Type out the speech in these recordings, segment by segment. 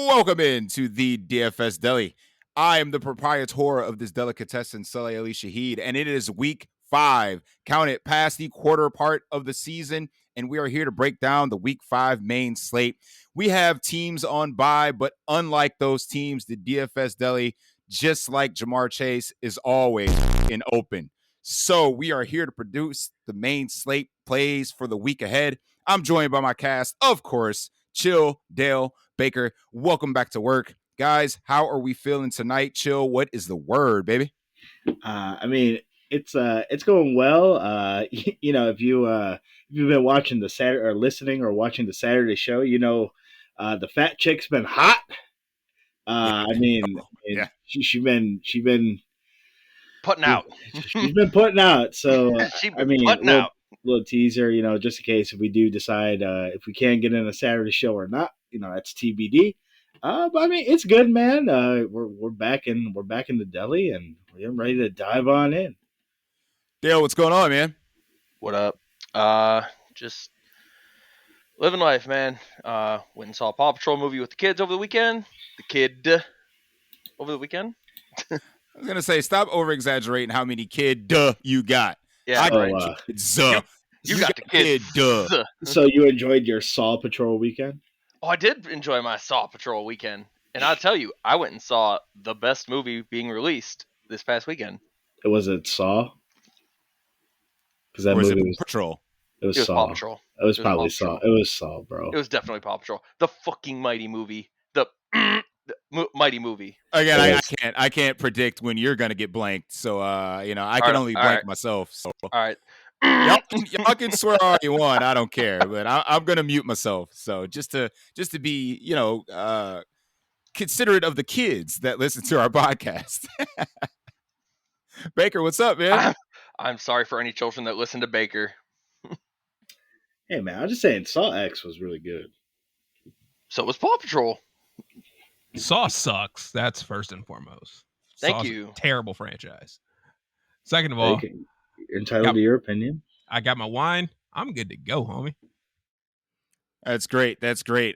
Welcome into the DFS Deli. I am the proprietor of this delicatessen, Saleh Ali Shaheed, and it is week 5. Count it, past the quarter part of the season, and we are here to break down the week 5 main slate. We have teams on bye, but unlike those teams, the DFS Deli, just like Jamar Chase, is always in open. So we are here to produce the main slate plays for the week ahead. I'm joined by my cast, of course, Chill, Dale, Baker. Welcome back to work. Guys, how are we feeling tonight? Chill, what is the word, baby? It's going well. If you've been watching the Saturday or listening or watching the Saturday show, the fat chick's been hot. She's been putting out. She's been putting out. So putting out. Little teaser, just in case if we do decide if we can get in a Saturday show or not, that's TBD. But it's good, man. We're back in the deli, and we're ready to dive on in. Dale, what's going on, man? What up? Just living life, man. Went and saw a Paw Patrol movie with the kids over the weekend. I was gonna say, stop over exaggerating how many kid you got. Yeah, You got the kid. So you enjoyed your Saw Patrol weekend? Oh, I did enjoy my Saw Patrol weekend, and I'll tell you, I went and saw the best movie being released this past weekend. Was it Saw? Because that movie was Patrol. It was Saw. Paw Patrol. It was probably Saw. It was Saw, bro. It was definitely Paw Patrol. The fucking mighty movie. The mighty movie. Again, I can't predict when you're gonna get blanked, so I can only blank myself. So all right. Y'all can swear all you want. I don't care, but I'm gonna mute myself. So just to be, considerate of the kids that listen to our podcast. Baker, what's up, man? I'm sorry for any children that listen to Baker. Hey, man, I'm just saying Saw X was really good. So was Paw Patrol. Saw sucks. That's first and foremost. Thank you. Terrible franchise. Second of all, you're entitled to your opinion. I got my wine. I'm good to go, homie. That's great.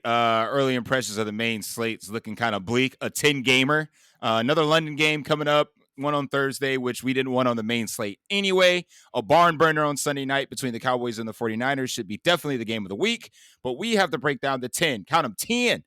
Early impressions of the main slate's looking kind of bleak. A 10-gamer. Another London game coming up. One on Thursday, which we didn't want on the main slate anyway. A barn burner on Sunday night between the Cowboys and the 49ers should be definitely the game of the week. But we have to break down the 10. Count them, 10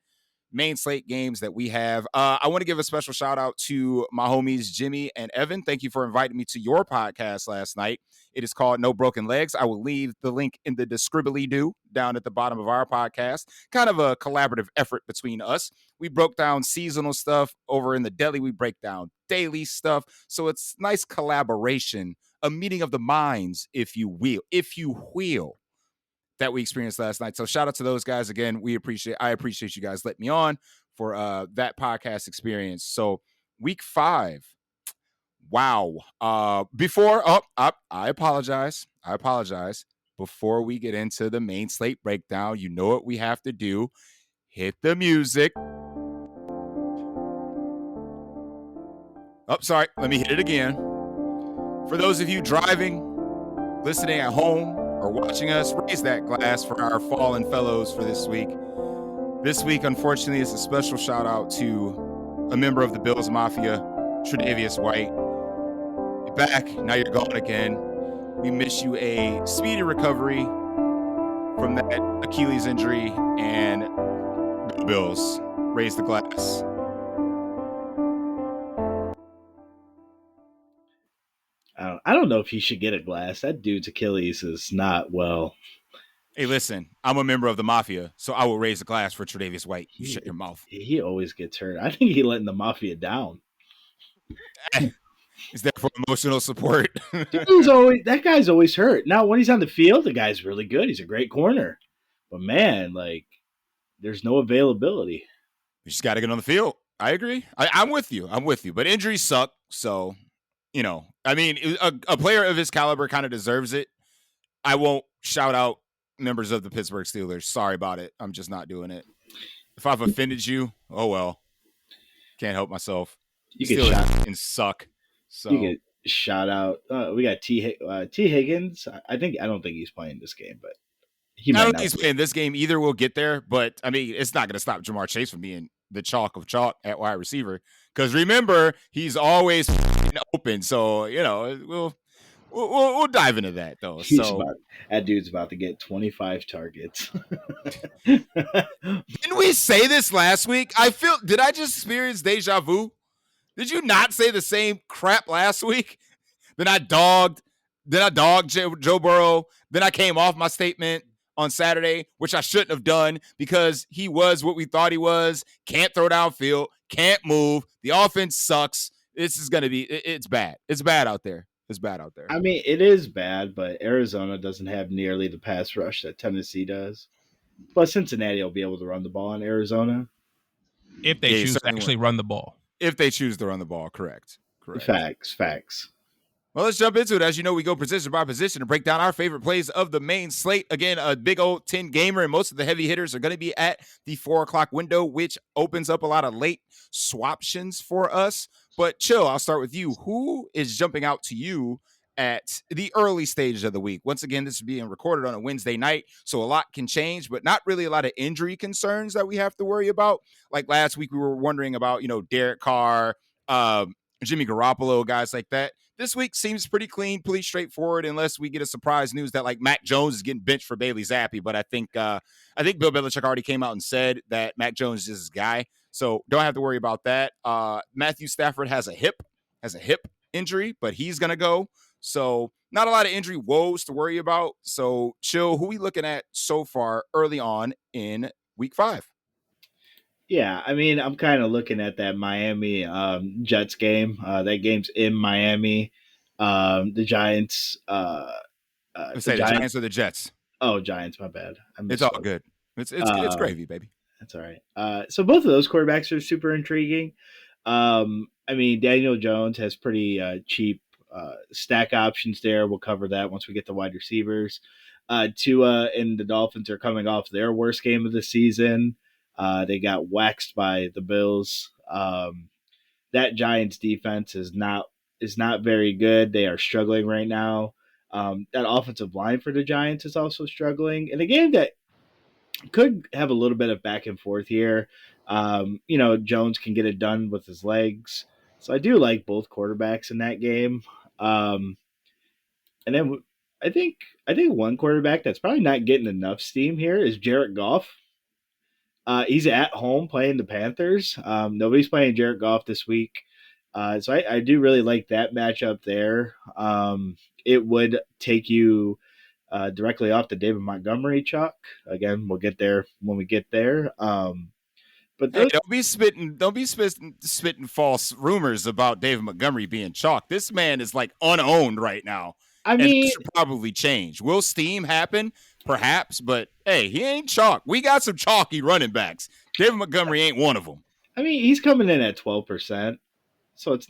main slate games that we have. I want to give a special shout out to my homies Jimmy and Evan. Thank you for inviting me to your podcast last night. It is called No Broken Legs. I will leave the link in the describly-do down at the bottom of our podcast. Kind of a collaborative effort between us. We broke down seasonal stuff. Over in the deli, we break down daily stuff. So it's nice collaboration, a meeting of the minds, if you will, that we experienced last night. So shout out to those guys again. I appreciate you guys letting me on for that podcast experience. So week 5. Wow. I apologize. Before we get into the main slate breakdown, you know what we have to do. Hit the music. Oh, sorry. Let me hit it again. For those of you driving, listening at home, or watching us, raise that glass for our fallen fellows for this week. This week, unfortunately, is a special shout out to a member of the Bills Mafia, Tredavious White. You're back. Now you're gone again. We miss you a speedy recovery from that Achilles injury, and go Bills. Raise the glass. I don't know if he should get a glass. That dude's Achilles is not well. Hey, listen, I'm a member of the Mafia, so I will raise a glass for Tredavious White. You shut your mouth. He always gets hurt. I think he's letting the Mafia down. Is that for emotional support? That guy's always hurt. Now, when he's on the field, the guy's really good. He's a great corner. But, man, there's no availability. You just got to get on the field. I agree. I'm with you. But injuries suck, so... a player of his caliber kind of deserves it. I won't shout out members of the Pittsburgh Steelers. Sorry about it. I'm just not doing it. If I've offended you, oh well. Can't help myself. Steelers can suck. So you get shout out. We got T Higgins. I don't think he's playing this game, but He I might don't not. think he's playing this game either. We'll get there, but I mean, it's not going to stop Jamar Chase from being the chalk of chalk at wide receiver. Because remember, he's always open. So we'll dive into that though. That dude's about to get 25 targets. Didn't we say this last week? Did I just experience deja vu? Did you not say the same crap last week? Then I dogged Joe Burrow. Then I came off my statement on Saturday, which I shouldn't have done because he was what we thought he was. Can't throw downfield, can't move. The offense sucks. This is going to be, it's bad. It's bad out there. It's bad out there. I mean, it is bad, but Arizona doesn't have nearly the pass rush that Tennessee does. Plus, Cincinnati will be able to run the ball in Arizona. If they choose to actually run the ball. If they choose to run the ball, correct. Facts. Well, let's jump into it. As you know, we go position by position to break down our favorite plays of the main slate. Again, a big old 10 gamer, and most of the heavy hitters are going to be at the 4 o'clock window, which opens up a lot of late swaptions for us. But chill, I'll start with you. Who is jumping out to you at the early stages of the week? Once again, this is being recorded on a Wednesday night, so a lot can change, but not really a lot of injury concerns that we have to worry about. Like last week, we were wondering about, Derek Carr, Jimmy Garoppolo, guys like that. This week seems pretty clean, pretty straightforward, unless we get a surprise news that like Mac Jones is getting benched for Bailey Zappi. But I think Bill Belichick already came out and said that Mac Jones is his guy, so don't have to worry about that. Matthew Stafford has a hip injury, but he's gonna go. So not a lot of injury woes to worry about. So chill. Who we looking at so far early on in week 5? Yeah, I mean, I'm kind of looking at that Miami Jets game. That game's in Miami. The Giants. The Giants or the Jets? Oh, Giants. My bad. It's all good. It's gravy, baby. That's all right. So both of those quarterbacks are super intriguing. I mean, Daniel Jones has pretty cheap stack options there. We'll cover that once we get to wide receivers. Tua and the Dolphins are coming off their worst game of the season. They got waxed by the Bills. That Giants defense is not very good. They are struggling right now. That offensive line for the Giants is also struggling. In a game that could have a little bit of back and forth here, Jones can get it done with his legs. So I do like both quarterbacks in that game. And then I think one quarterback that's probably not getting enough steam here is Jared Goff. He's at home playing the Panthers. Nobody's playing Jared Goff this week. So I do really like that matchup there. It would take you directly off the David Montgomery chalk. Again, we'll get there when we get there. But don't be spitting false rumors about David Montgomery being chalk. This man is like unowned right now. I mean, it should probably change. Will steam happen? Perhaps, but hey, he ain't chalk. We got some chalky running backs. David Montgomery ain't one of them. I mean, he's coming in at 12%, so it's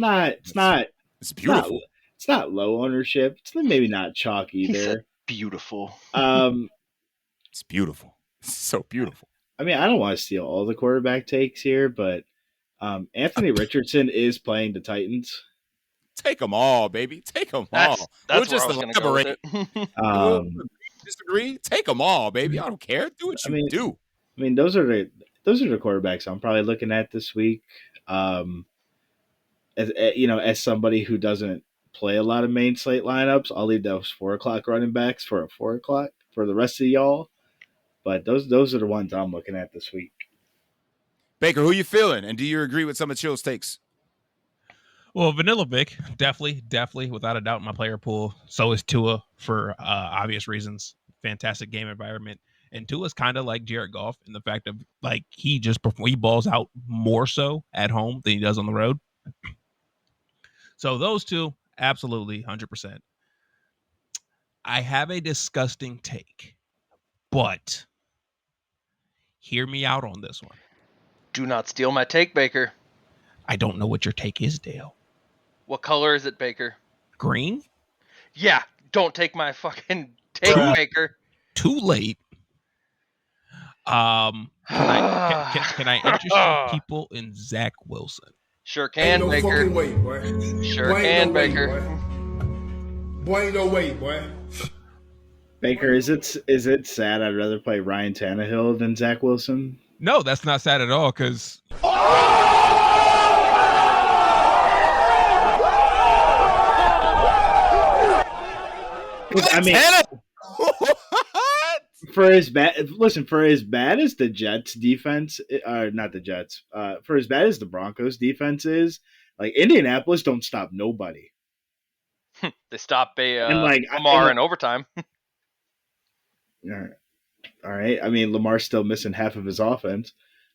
beautiful. It's not low ownership. It's maybe not chalk either. Beautiful. It's beautiful. It's so beautiful. I mean, I don't want to steal all the quarterback takes here, but Anthony Richardson is playing the Titans. Take them all, baby. Take them all. That's where I was going to go with it. Disagree? Take them all, baby. I don't care. Do what you do. I mean, those are the quarterbacks I'm probably looking at this week. As somebody who doesn't play a lot of main slate lineups, I'll leave those 4 o'clock running backs for a 4 o'clock for the rest of y'all. But those are the ones I'm looking at this week. Baker, who you feeling? And do you agree with some of Chill's takes? Well, Vanilla Vic, definitely, without a doubt, in my player pool. So is Tua for obvious reasons. Fantastic game environment. And Tua's kind of like Jared Goff in the fact of like he balls out more so at home than he does on the road. So those two, absolutely 100%. I have a disgusting take, but hear me out on this one. Do not steal my take, Baker. I don't know what your take is, Dale. What color is it, Baker? Green? Yeah, don't take my fucking take, Baker. Too late. Can I interest people in Zach Wilson? Sure can, ain't no Baker. Fucking way, boy. Sure boy, can, no Baker. Way, boy. Boy, ain't no way, boy. Baker, is it sad? I'd rather play Ryan Tannehill than Zach Wilson. No, that's not sad at all because I mean, for as bad as the Jets defense, or not the Jets, for as bad as the Broncos defense is, like Indianapolis don't stop nobody. They stop And like Kamara in overtime. All right. I mean, Lamar's still missing half of his offense.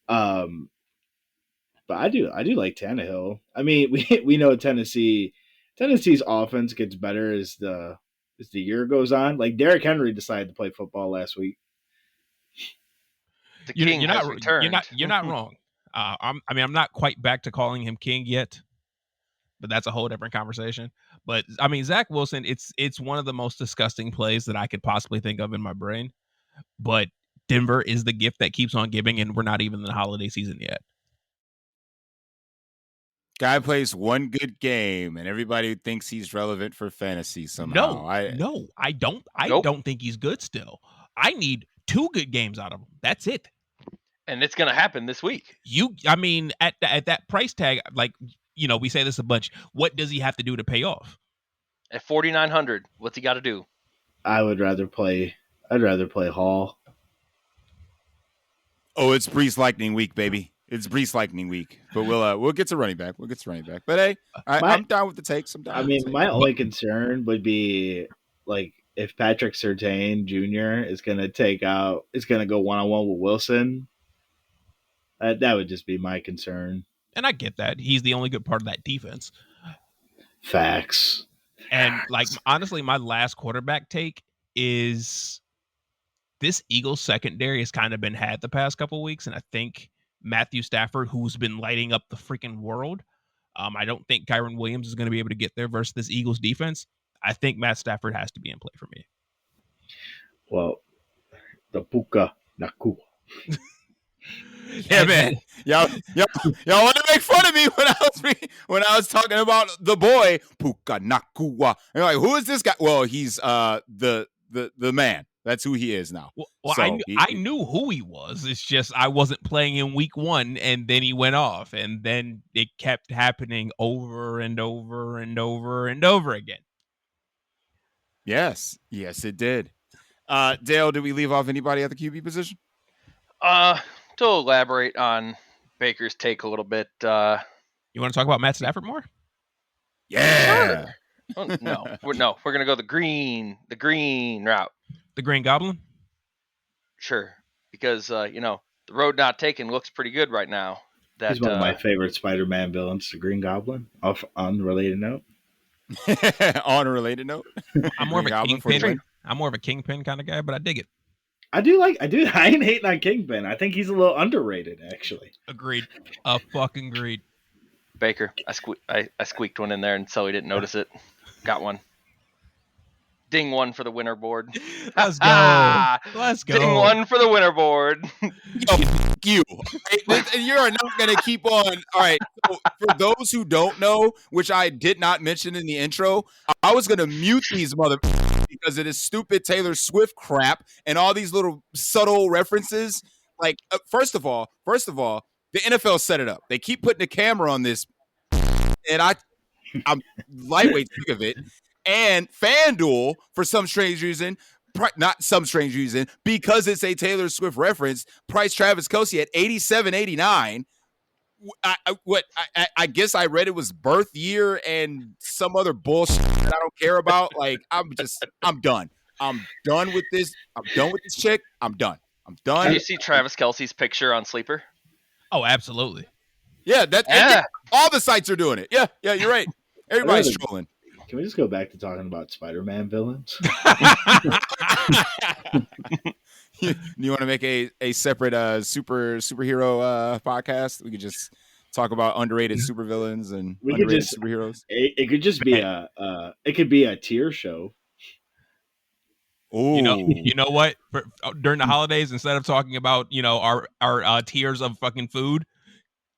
But I do like Tannehill. I mean, we know Tennessee's offense gets better as the year goes on. Like Derrick Henry decided to play football last week. The king has returned. You're not wrong. I'm not quite back to calling him king yet, but that's a whole different conversation. But I mean, Zach Wilson, it's one of the most disgusting plays that I could possibly think of in my brain. But Denver is the gift that keeps on giving, and we're not even in the holiday season yet. Guy plays one good game, and everybody thinks he's relevant for fantasy somehow. No, I don't. I don't think he's good still. I need 2 good games out of him. That's it. And it's going to happen this week. I mean, at that price tag, like, we say this a bunch. What does he have to do to pay off? At 4,900, what's he got to do? I'd rather play Hall. Oh, it's Brees Lightning Week, baby. It's Brees Lightning Week. But we'll get to running back. But hey, I'm down with the takes. My only concern would be like if Patrick Surtain Jr. is going to go one-on-one with Wilson. That would just be my concern. And I get that. He's the only good part of that defense. Facts. And like, honestly, my last quarterback take is this Eagles secondary has kind of been had the past couple of weeks. And I think Matthew Stafford, who's been lighting up the freaking world, I don't think Kyron Williams is going to be able to get there versus this Eagles defense. I think Matt Stafford has to be in play for me. Well, the Puka Naku. Yeah, man. Y'all want to make fun of me when I was talking about the boy Puka Nakua. And like, who is this guy? Well, he's the man. That's who he is now. Well, so I knew who he was. It's just I wasn't playing in week 1, and then he went off, and then it kept happening over and over and over and over again. Yes, it did. Dale, did we leave off anybody at the QB position? To elaborate on Baker's take a little bit, you want to talk about Matt Stafford more? Yeah. Sure. No, we're gonna go the green route. The Green Goblin? Sure, because the road not taken looks pretty good right now. He's one of my favorite Spider-Man villains, the Green Goblin. On a related note. On a related note, I'm more of a Kingpin. I'm more of a Kingpin kind of guy, but I dig it. I ain't hating on Kingpin. I think he's a little underrated, actually. Agreed. Fucking agreed. Baker, I squeaked one in there, and so he didn't notice it. Got one. Ding one for the winner board. Let's go. Ding one for the winner board. Yo, fuck you. You're not going to keep on. All right. So for those who don't know, which I did not mention in the intro, I was going to mute these motherfuckers because of this stupid Taylor Swift crap and all these little subtle references. Like, first of all, the NFL set it up. They keep putting the camera on this, and I'm lightweight sick of it. And FanDuel, for some strange reason, because it's a Taylor Swift reference, priced Travis Kelce at $87.89. I guess I read it was birth year and some other bullshit that I don't care about. Like, I'm done. I'm done with this. I'm done with this chick. I'm done. Did you see Travis Kelce's picture on Sleeper? Oh, absolutely. Yeah, all the sites are doing it. Yeah, you're right. Everybody's trolling. Can we just go back to talking about Spider-Man villains? You want to make a separate superhero podcast? We could just talk about underrated supervillains and underrated superheroes. It could just be a tier show. Ooh. You know what? During the holidays, instead of talking about our tiers of fucking food,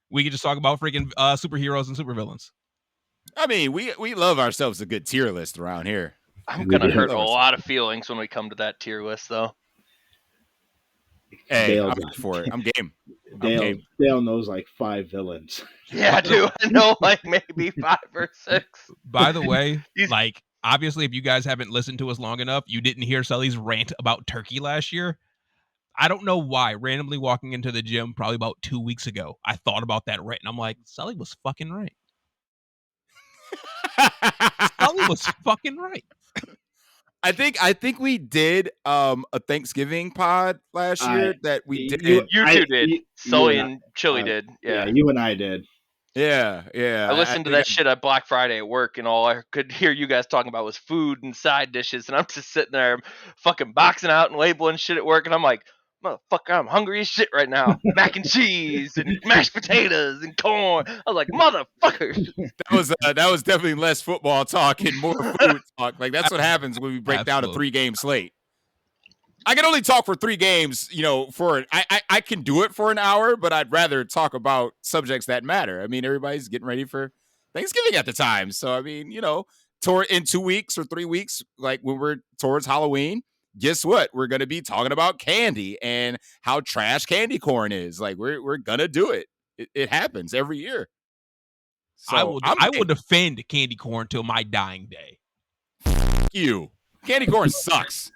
we could just talk about freaking superheroes and supervillains. I mean, we love ourselves a good tier list around here. I'm We gonna do. hurt a lot of feelings when we come to that tier list, though. Hey, Dale, I'm ready for it. I'm game. I'm Dale, game. Dale knows like 5 villains. Yeah, dude. I know, like maybe 5 or 6. By the way, These- like obviously, if you guys haven't listened to us long enough, you didn't hear Sully's rant about turkey last year. I don't know why. Randomly walking into the gym, probably about 2 weeks ago, I thought about that rant, and I'm like, Sully was fucking right. Sully was fucking right. I think we did a Thanksgiving pod last year that we did. You two did. Sully and Chili did. Yeah, Yeah. you and I did. Yeah. I listened to that shit at Black Friday at work, and all I could hear you guys talking about was food and side dishes, and I'm just sitting there fucking boxing out and labeling shit at work, and I'm like, motherfucker, I'm hungry as shit right now. Mac and cheese and mashed potatoes and corn. I was like, motherfucker. That was definitely less football talk and more food talk. Like that's what happens when we break down a 3-game slate. I can only talk for 3 games, I can do it for an hour, but I'd rather talk about subjects that matter. I mean, everybody's getting ready for Thanksgiving at the time. So, I mean, in 2 weeks or 3 weeks, like when we're towards Halloween, guess what? We're going to be talking about candy and how trash candy corn is. Like we're going to do it. It happens every year. So I will defend candy corn till my dying day. You. Candy corn sucks.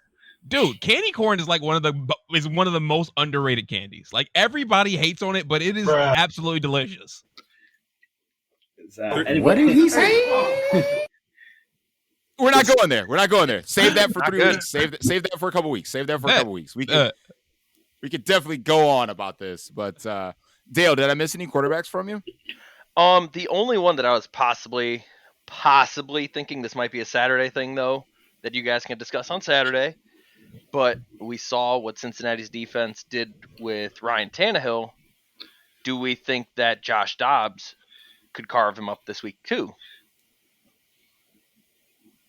Dude, candy corn is like one of the most underrated candies. Like everybody hates on it, but it is absolutely delicious. What did he say? We're not going there. Save that for 3 weeks. Save that for a couple weeks. We could definitely go on about this. But Dale, did I miss any quarterbacks from you? The only one that I was possibly thinking this might be a Saturday thing, though, that you guys can discuss on Saturday. But we saw what Cincinnati's defense did with Ryan Tannehill. Do we think that Josh Dobbs could carve him up this week too?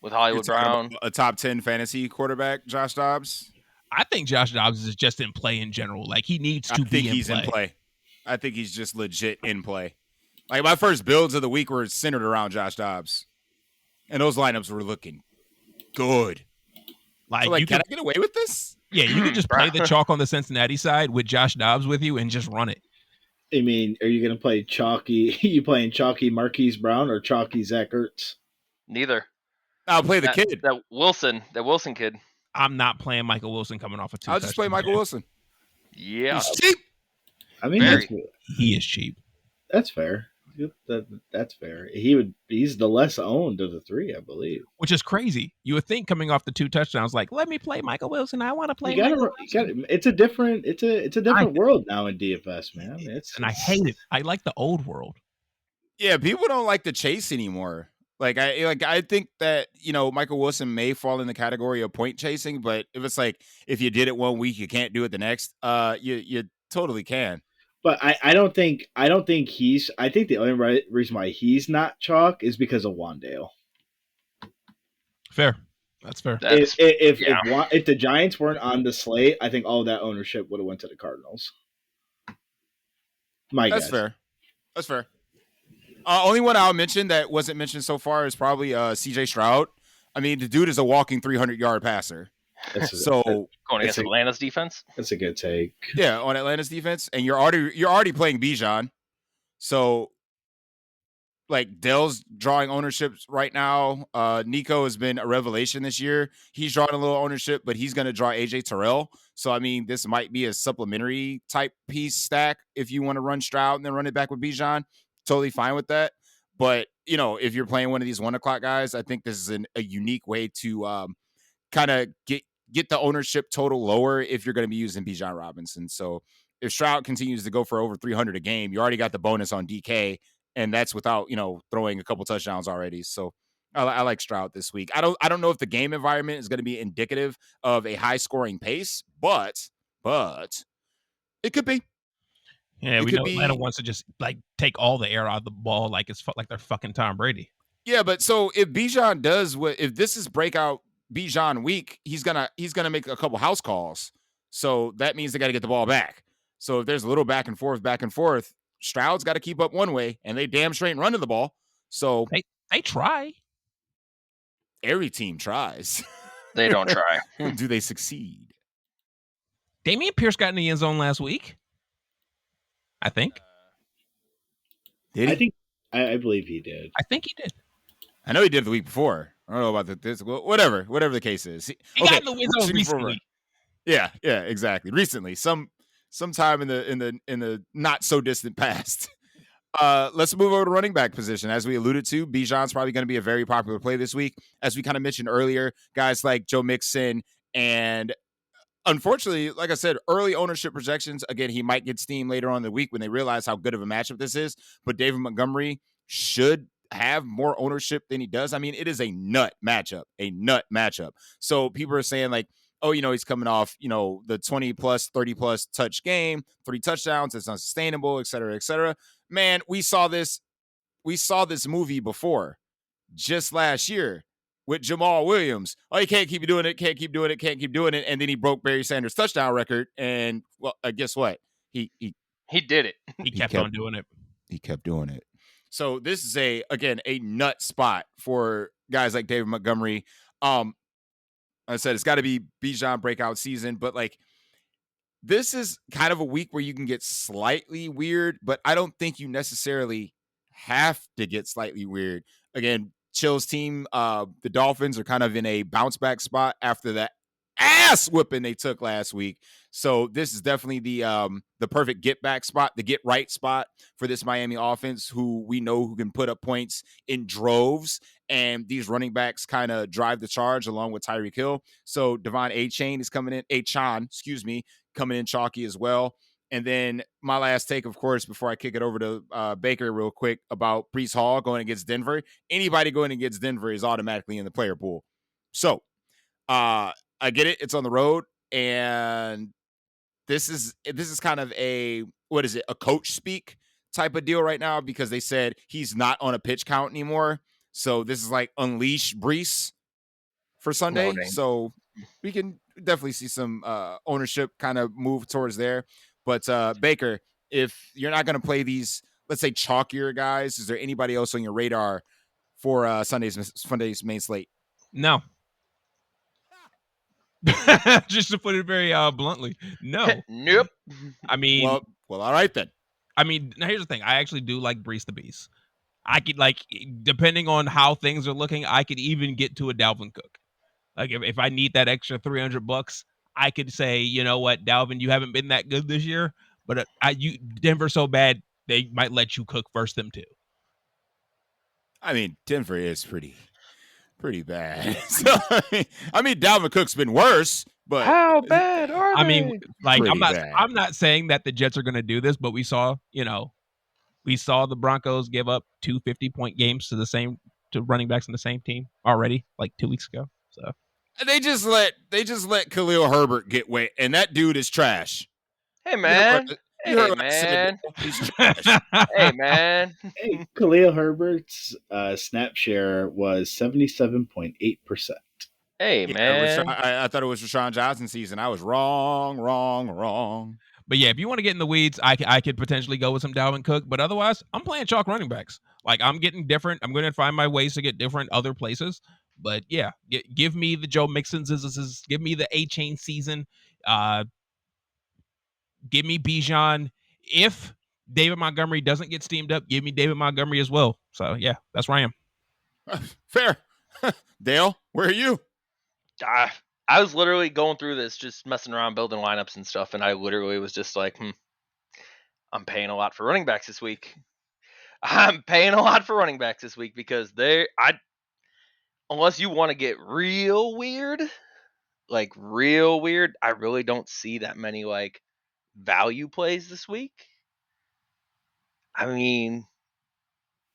With Hollywood Brown, a top 10 fantasy quarterback, Josh Dobbs. I think Josh Dobbs is just in play in general. Like he needs to be in play. I think he's just legit in play. Like my first builds of the week were centered around Josh Dobbs, and those lineups were looking good. Like, can I get away with this? Yeah, you can just play the chalk on the Cincinnati side with Josh Dobbs with you and just run it. I mean, are you going to play chalky? You playing chalky Marquise Brown or chalky Zach Ertz? Neither. I'll play the kid. That Wilson kid. I'm not playing Michael Wilson coming off a 2. I'll just play Michael Wilson. Yeah. He's cheap. I mean, he is cheap. That's fair. That's fair. He's the less owned of the 3, I believe. Which is crazy. You would think coming off the 2 touchdowns, like, let me play Michael Wilson. I want to play. It's a different world now in DFS, man. And I hate it. I like the old world. Yeah, people don't like the chase anymore. I think that Michael Wilson may fall in the category of point chasing, but if you did it 1 week, you can't do it the next. You totally can. But I don't think he's. I think the only reason why he's not chalk is because of Wandale. Fair, that's fair. If the Giants weren't on the slate, I think all that ownership would have went to the Cardinals. That's fair. That's fair. Only one I'll mention that wasn't mentioned so far is probably CJ Stroud. I mean, the dude is a walking 300-yard passer. Going against Atlanta's defense. That's a good take. Yeah, on Atlanta's defense, and you're already playing Bijan, so like Dell's drawing ownership right now. Nico has been a revelation this year. He's drawing a little ownership, but he's going to draw AJ Terrell. So I mean, this might be a supplementary type piece stack if you want to run Stroud and then run it back with Bijan. Totally fine with that. But if you're playing one of these 1 o'clock guys, I think this is a unique way to kind of get the ownership total lower if you're going to be using Bijan Robinson. So if Stroud continues to go for over 300 a game, you already got the bonus on DK, and that's without throwing a couple touchdowns already. So I like Stroud this week. I don't know if the game environment is going to be indicative of a high scoring pace, but it could be. Yeah, we know Atlanta wants to just take all the air out of the ball like it's like they're fucking Tom Brady. Yeah, but so if Bijan if this is breakout Bijan week, he's gonna make a couple house calls. So that means they got to get the ball back. So if there's a little back and forth, Stroud's got to keep up one way, and they damn straight running the ball. So they try. every team tries. They don't try. Do they succeed? Damian Pierce got in the end zone last week. I think. Did he? I believe he did. I think he did. I know he did the week before. I don't know about this. Whatever the case is. He got in the end zone recently. Yeah, exactly. Recently, sometime in the not so distant past. Let's move over to running back position. As we alluded to, Bijan's probably going to be a very popular play this week. As we kind of mentioned earlier, guys like Joe Mixon and unfortunately, like I said, early ownership projections, again, he might get steam later on in the week when they realize how good of a matchup this is. But David Montgomery should have more ownership than he does. I mean, it is a nut matchup. So people are saying like, oh, he's coming off, the 20 plus, 30 plus touch game, 3 touchdowns. It's unsustainable, et cetera, et cetera. Man, we saw this movie before just last year with Jamal Williams. Oh, he can't keep doing it. And then he broke Barry Sanders' touchdown record. And well, guess what? He did it. He kept on doing it. He kept doing it. So this is a nut spot for guys like David Montgomery. I said it's got to be Bijan breakout season, but like this is kind of a week where you can get slightly weird, but I don't think you necessarily have to get slightly weird. Again, Chill's team, the Dolphins are kind of in a bounce back spot after that ass whipping they took last week. So this is definitely the perfect get back spot, the get right spot for this Miami offense, who we know who can put up points in droves. And these running backs kind of drive the charge along with Tyreek Hill. So Devon Achane is coming in, coming in chalky as well. And then my last take, of course, before I kick it over to Baker real quick about Breece Hall going against Denver. Anybody going against Denver is automatically in the player pool. So I get it. It's on the road. And this is kind of a coach speak type of deal right now, because they said he's not on a pitch count anymore. So this is like unleash Breece for Sunday. Loading. So we can definitely see some ownership kind of move towards there. But Baker, if you're not going to play these, let's say, chalkier guys, is there anybody else on your radar for Sunday's main slate? No. Just to put it very bluntly, no. Nope. I mean, well, all right then. I mean, now here's the thing. I actually do like Breece the Beast. I could, like, depending on how things are looking, I could even get to a Dalvin Cook. Like, if I need that extra $300, I could say, you know what, Dalvin, you haven't been that good this year, but Denver's so bad they might let you cook versus them too. I mean, Denver is pretty bad. So I mean, Dalvin Cook's been worse, but how bad are they? I mean, like, Pretty I'm not saying that the Jets are going to do this, but we saw the Broncos give up 2 50-point games to running backs in the same team already, like 2 weeks ago. So they just let Khalil Herbert get wet, and that dude is trash. Hey man. Hey man. He's trash. Hey man. Hey, Khalil Herbert's snap share was 77.8%. Hey man. I thought it was Rashawn Johnson season. I was wrong. But yeah, if you want to get in the weeds, I could potentially go with some Dalvin Cook. But otherwise, I'm playing chalk running backs. Like, I'm getting different. I'm going to find my ways to get different other places. But yeah, give me the Joe Mixons. Give me the A-Chain season. Give me Bijan. If David Montgomery doesn't get steamed up, give me David Montgomery as well. So yeah, that's where I am. Fair. Dale, where are you? I was literally going through this, just messing around, building lineups and stuff, and I literally was just like, I'm paying a lot for running backs this week. Because unless you want to get real weird, I really don't see that many like value plays this week. I mean,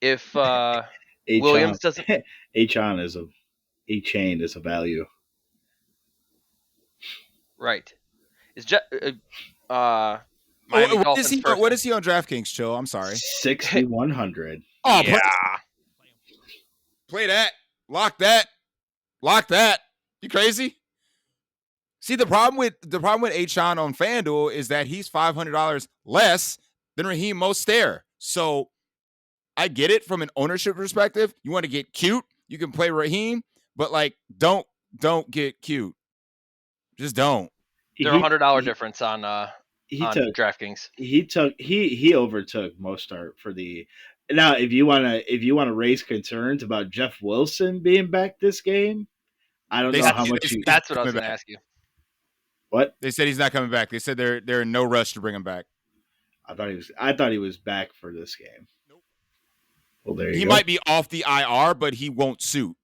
if Williams doesn't, A-Chain is a value. right? Is Miami what Dolphins is he on DraftKings, Chill? I'm sorry. 6,100. Oh, yeah. Play that. Lock that. You crazy? See, the problem with Achane on FanDuel is that he's $500 less than Raheem Mostert. So I get it from an ownership perspective. You want to get cute, you can play Raheem, but like, don't get cute. Just don't. They're $100 difference on DraftKings. He overtook Mostart for the. Now, if you wanna raise concerns about Jeff Wilson being back this game, I don't know how much you. That's what I was going to ask you. What? They said he's not coming back. They said they're in no rush to bring him back. I thought he was back for this game. Nope. Well, there you go. He might be off the IR, but he won't suit.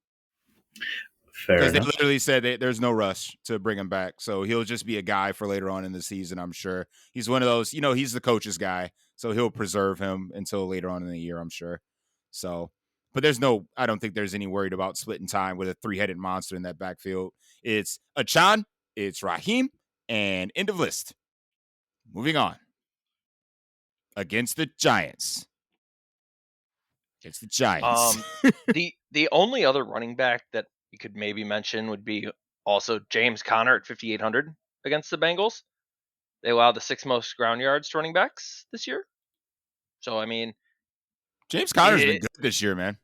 Fair Because they enough. literally said there's no rush to bring him back. So he'll just be a guy for later on in the season, I'm sure. He's one of those, he's the coach's guy. So he'll preserve him until later on in the year, I'm sure. So, but I don't think there's any worried about splitting time with a three-headed monster in that backfield. It's Achan, it's Raheem, and end of list. Moving on. Against the Giants. The only other running back that you could maybe mention would be also James Conner at 5,800 against the Bengals. They allow the 6th most ground yards to running backs this year. So, I mean, James Conner's been good this year, man.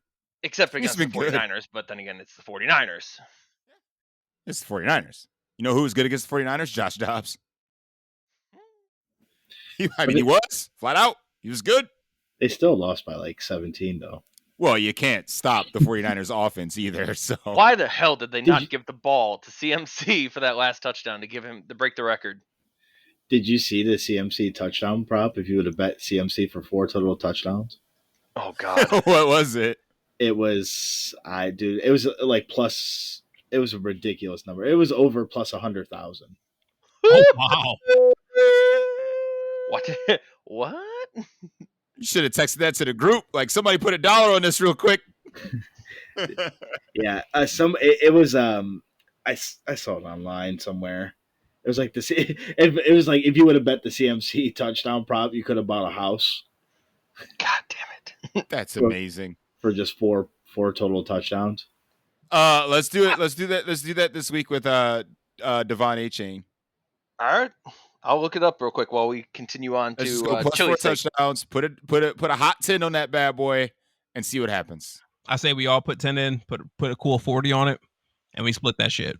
Except against the 49ers, good. But then again, it's the 49ers. It's the 49ers. You know who was good against the 49ers? Josh Dobbs. He was flat out. He was good. They still lost by like 17, though. Well, you can't stop the 49ers offense either. So why the hell did they not give the ball to CMC for that last touchdown to break the record? Did you see the CMC touchdown prop? If you would have bet CMC for 4 total touchdowns. Oh God. What was it? It was it was like plus. It was a ridiculous number. It was over plus 100,000. Oh wow! What? You should have texted that to the group. Like, somebody put $1 on this real quick. Yeah, it was I saw it online somewhere. It was like it was like if you would have bet the CMC touchdown prop, you could have bought a house. God damn it! That's amazing. For just four total touchdowns. Let's do it. Let's do that. Let's do that this week with Devon A-Chain. All right. I'll look it up real quick while we continue on Let's to go plus 4 touchdowns. Put a hot 10 on that bad boy and see what happens. I say we all put 10 in, put a cool 40 on it, and we split that shit.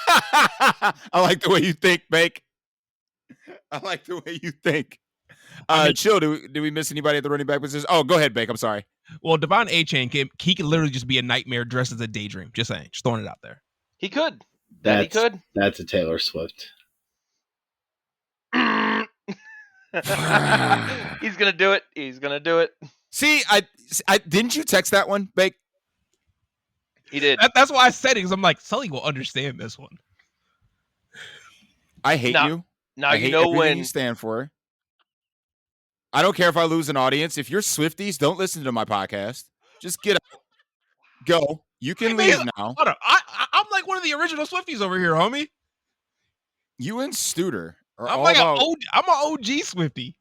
I like the way you think, Bake. I like the way you think. Chill. Did we miss anybody at the running back position? Oh, go ahead, Bake. I'm sorry. Well, Devon A-Chain, he could literally just be a nightmare dressed as a daydream. Just saying. Just throwing it out there. He could. He could. That's a Taylor Swift. He's gonna do it. He's gonna do it. See, I didn't you text that one, Bake? He did. That's why I said it, because I'm like, Sully will understand this one. I hate you. Now I you hate know everything when you stand for. I don't care if I lose an audience. If you're Swifties, don't listen to my podcast. Just get out. Go. You can leave now. I'm like one of the original Swifties over here, homie. You and Studer are I'm all like about... I'm an OG Swiftie.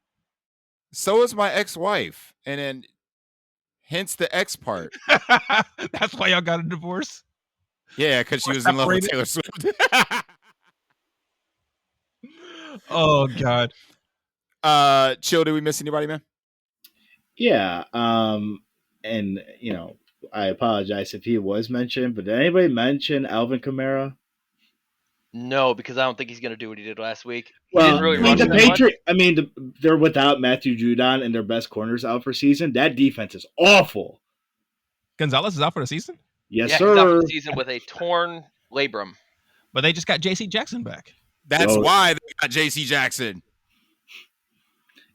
So is my ex-wife. And then hence the X part. That's why y'all got a divorce? Yeah, because she was in love with Taylor Swift. Oh, God. Chill, did we miss anybody, man? Yeah. And, I apologize if he was mentioned, but did anybody mention Alvin Kamara? No, because I don't think he's going to do what he did last week. Well, the Patriots. They're without Matthew Judon and their best corners out for season. That defense is awful. Gonzalez is out for the season? Yes, sir. He's out for the season with a torn labrum. But they just got J.C. Jackson back. That's why they got J.C. Jackson.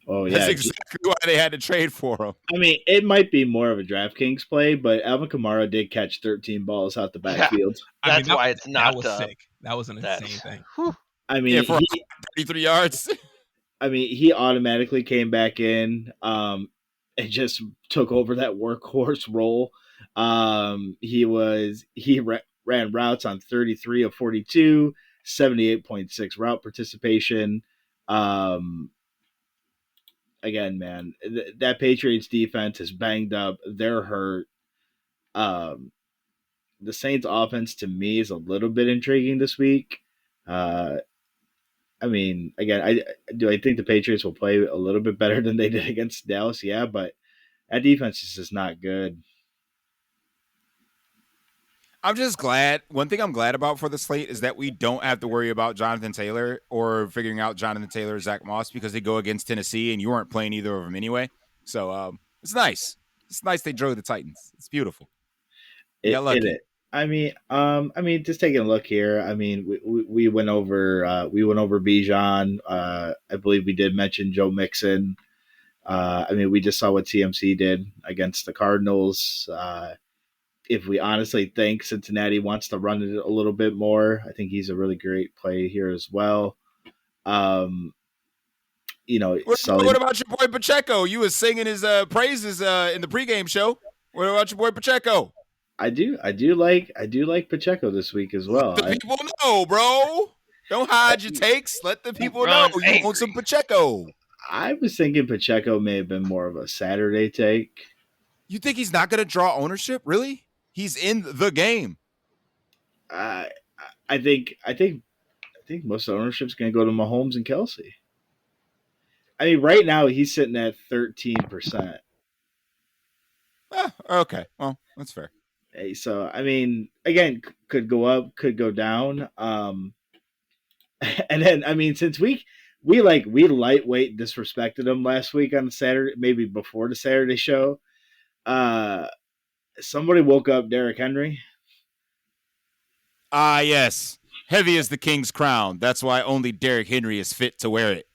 Oh, yeah. That's exactly why they had to trade for him. I mean, it might be more of a DraftKings play, but Alvin Kamara did catch 13 balls out the backfield. That's why it's not. That was sick. That was an insane thing. I mean, for 33 yards. I mean, he automatically came back in and just took over that workhorse role. He ran routes on 33 of 42, 78.6 route participation. Again, man, that Patriots defense is banged up. They're hurt. The Saints offense to me is a little bit intriguing this week. I mean, again, I think the Patriots will play a little bit better than they did against Dallas. Yeah, but that defense is just not good. I'm just glad. One thing I'm glad about for the slate is that we don't have to worry about Jonathan Taylor or figuring out Jonathan Taylor or Zach Moss because they go against Tennessee and you weren't playing either of them anyway. So it's nice. It's nice they drove the Titans. It's beautiful. You got It lucky. is. Just taking a look here. I mean, we went over Bijan. I believe we did mention Joe Mixon. We just saw what TMC did against the Cardinals. If we honestly think Cincinnati wants to run it a little bit more, I think he's a really great play here as well. What about your boy Pacheco? You was singing his praises in the pregame show. What about your boy Pacheco? I do like Pacheco this week as well. Let the people know, bro. Don't hide your takes. Let the people know you own some Pacheco. I was thinking Pacheco may have been more of a Saturday take. You think he's not going to draw ownership? Really? He's in the game. I think most ownership's going to go to Mahomes and Kelsey. I mean, right now he's sitting at 13%. Okay, well, that's fair. Hey, so I mean, again, could go up, could go down. And then since we lightweight disrespected him last week on the Saturday, maybe before the Saturday show. Somebody woke up Derrick Henry. Yes. Heavy as the king's crown. That's why only Derrick Henry is fit to wear it.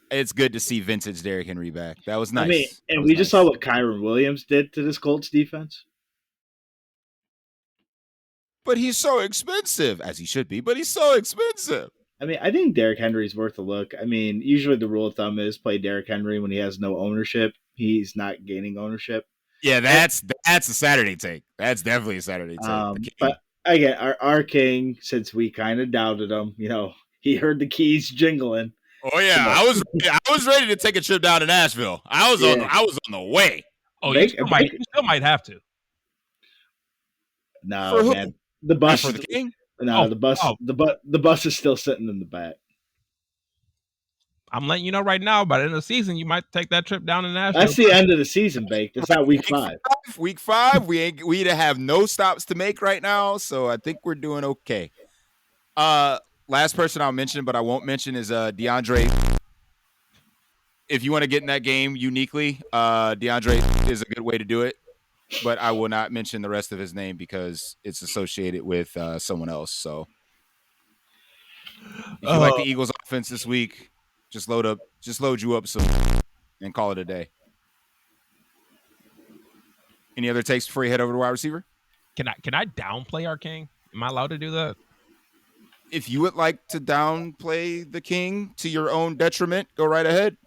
It's good to see vintage Derrick Henry back. That was nice. We just saw what Kyron Williams did to this Colts defense. But he's so expensive, as he should be, but he's so expensive. I think Derrick Henry's worth a look. Usually the rule of thumb is play Derrick Henry when he has no ownership. He's not gaining ownership. Yeah, that's a Saturday take. That's definitely a Saturday take. But again, our king, since we kind of doubted him, he heard the keys jingling. Oh yeah, I was ready to take a trip down to Nashville. I was on the way. Oh, you still might have to. No, for man, the bus for the king. No, the bus is still sitting in the back. I'm letting you know right now, by the end of the season, you might take that trip down to Nashville. That's the end of the season, Bake. It's not week 5. Week 5, we have no stops to make right now, so I think we're doing okay. Last person I'll mention, but I won't mention, is DeAndre. If you want to get in that game uniquely, DeAndre is a good way to do it, but I will not mention the rest of his name because it's associated with someone else. So if you like the Eagles offense this week, just load you up some and call it a day. Any other takes before you head over to wide receiver? Can I downplay our king? Am I allowed to do that? If you would like to downplay the king to your own detriment, go right ahead.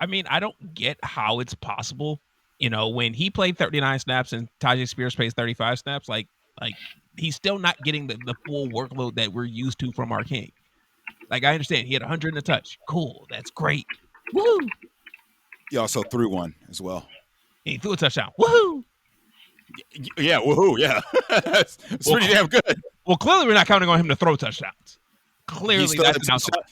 I don't get how it's possible. When he played 39 snaps and Tajay Spears plays 35 snaps, like he's still not getting the full workload that we're used to from our king. Like, I understand he had 100 and a touch. Cool. That's great. Woo! He also threw one as well. He threw a touchdown. Woohoo! Yeah, woohoo, yeah. It's pretty damn good. Well, clearly we're not counting on him to throw touchdowns. Clearly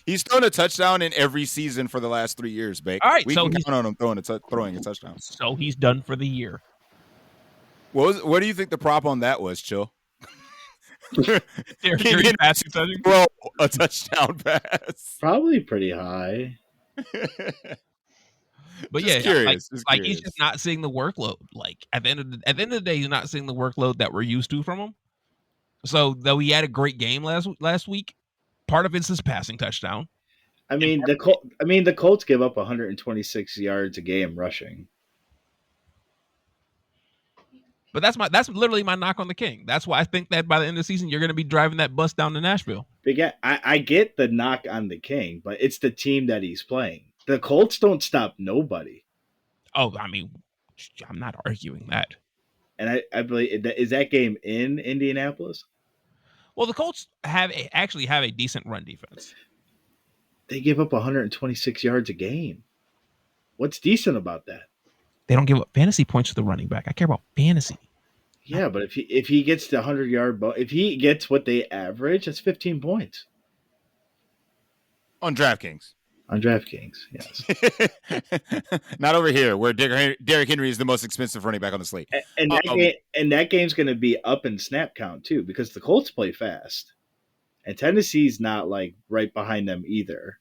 he's thrown a touchdown in every season for the last 3 years, Bake. All right, we can count on him throwing a touchdown. So he's done for the year. What do you think the prop on that was, Chill? Throw a touchdown pass. Probably pretty high. But just curious. He's just not seeing the workload. Like at the end of the day, he's not seeing the workload that we're used to from him. So though he had a great game last week, part of it's his passing touchdown. The Colts give up 126 yards a game rushing. But that's literally my knock on the king. That's why I think that by the end of the season, you're going to be driving that bus down to Nashville. I get the knock on the king, but it's the team that he's playing. The Colts don't stop nobody. Oh, I'm not arguing that. And I believe, is that game in Indianapolis? Well, the Colts actually have a decent run defense. They give up 126 yards a game. What's decent about that? They don't give up fantasy points to the running back. I care about fantasy. Yeah, but if he gets the 100-yard if he gets what they average, that's 15 points on DraftKings. On DraftKings, yes. Not over here, where Derrick Henry is the most expensive running back on the slate. And that game's going to be up in snap count too, because the Colts play fast, and Tennessee's not like right behind them either.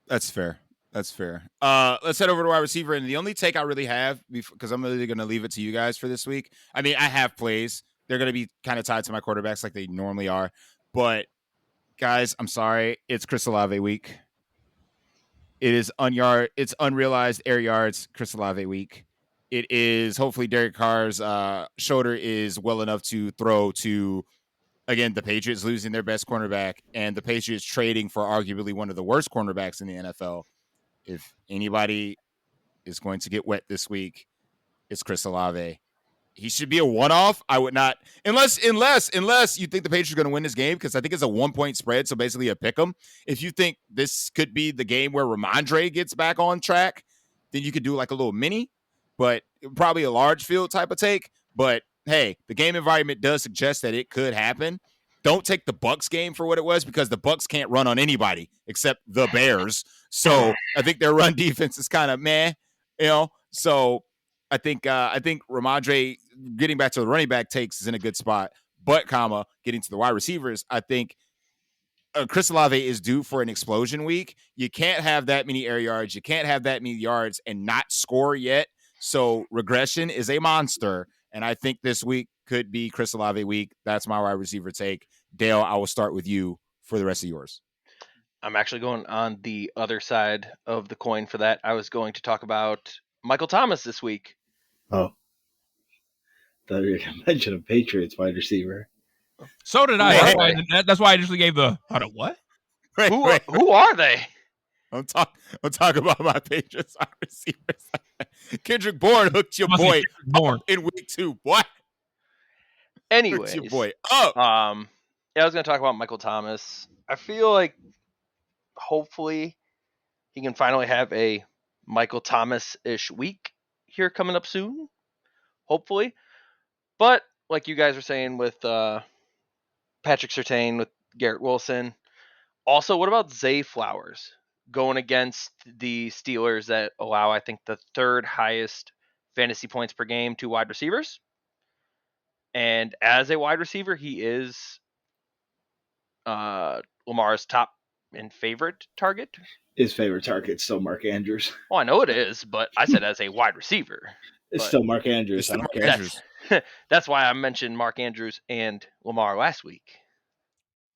That's fair. Let's head over to wide receiver. And the only take I really have, because I'm really going to leave it to you guys for this week. I mean, I have plays. They're going to be kind of tied to my quarterbacks like they normally are. But, guys, I'm sorry. It's Chris Olave week. It is it's unrealized air yards Chris Olave week. It is hopefully Derek Carr's shoulder is well enough to throw to, again, the Patriots losing their best cornerback and the Patriots trading for arguably one of the worst cornerbacks in the NFL. If anybody is going to get wet this week, it's Chris Olave. He should be a one-off. I would not, unless you think the Patriots are going to win this game, because I think it's a 1-point spread, so basically a pick 'em. If you think this could be the game where Ramondre gets back on track, then you could do like a little mini, but probably a large field type of take. But hey, the game environment does suggest that it could happen. Don't take the Bucks game for what it was, because the Bucks can't run on anybody except the Bears. So I think their run defense is kind of meh, So I think Ramondre, getting back to the running back takes, is in a good spot. But, getting to the wide receivers, I think Chris Olave is due for an explosion week. You can't have that many air yards. You can't have that many yards and not score yet. So regression is a monster. And I think this week could be Chris Olave week. That's my wide receiver take. Dale, I will start with you for the rest of yours. I'm actually going on the other side of the coin for that. I was going to talk about Michael Thomas this week. Oh. Thought you were going to mention a Patriots wide receiver. So did I. That's why I initially gave the what? Who are they? I'm talking about my Patriots wide receivers. Kendrick Bourne hooked your boy in week 2. What? Anyways, your boy up. I was going to talk about Michael Thomas. I feel like hopefully he can finally have a Michael Thomas-ish week here coming up soon. Hopefully. But like you guys were saying with Patrick Surtain, with Garrett Wilson. Also, what about Zay Flowers going against the Steelers that allow, I think, the 3rd highest fantasy points per game to wide receivers? And as a wide receiver, he is Lamar's top and favorite target. His favorite target's still Mark Andrews. Well, I know it is, but I said as a wide receiver. It's still Mark Andrews. That's why I mentioned Mark Andrews and Lamar last week.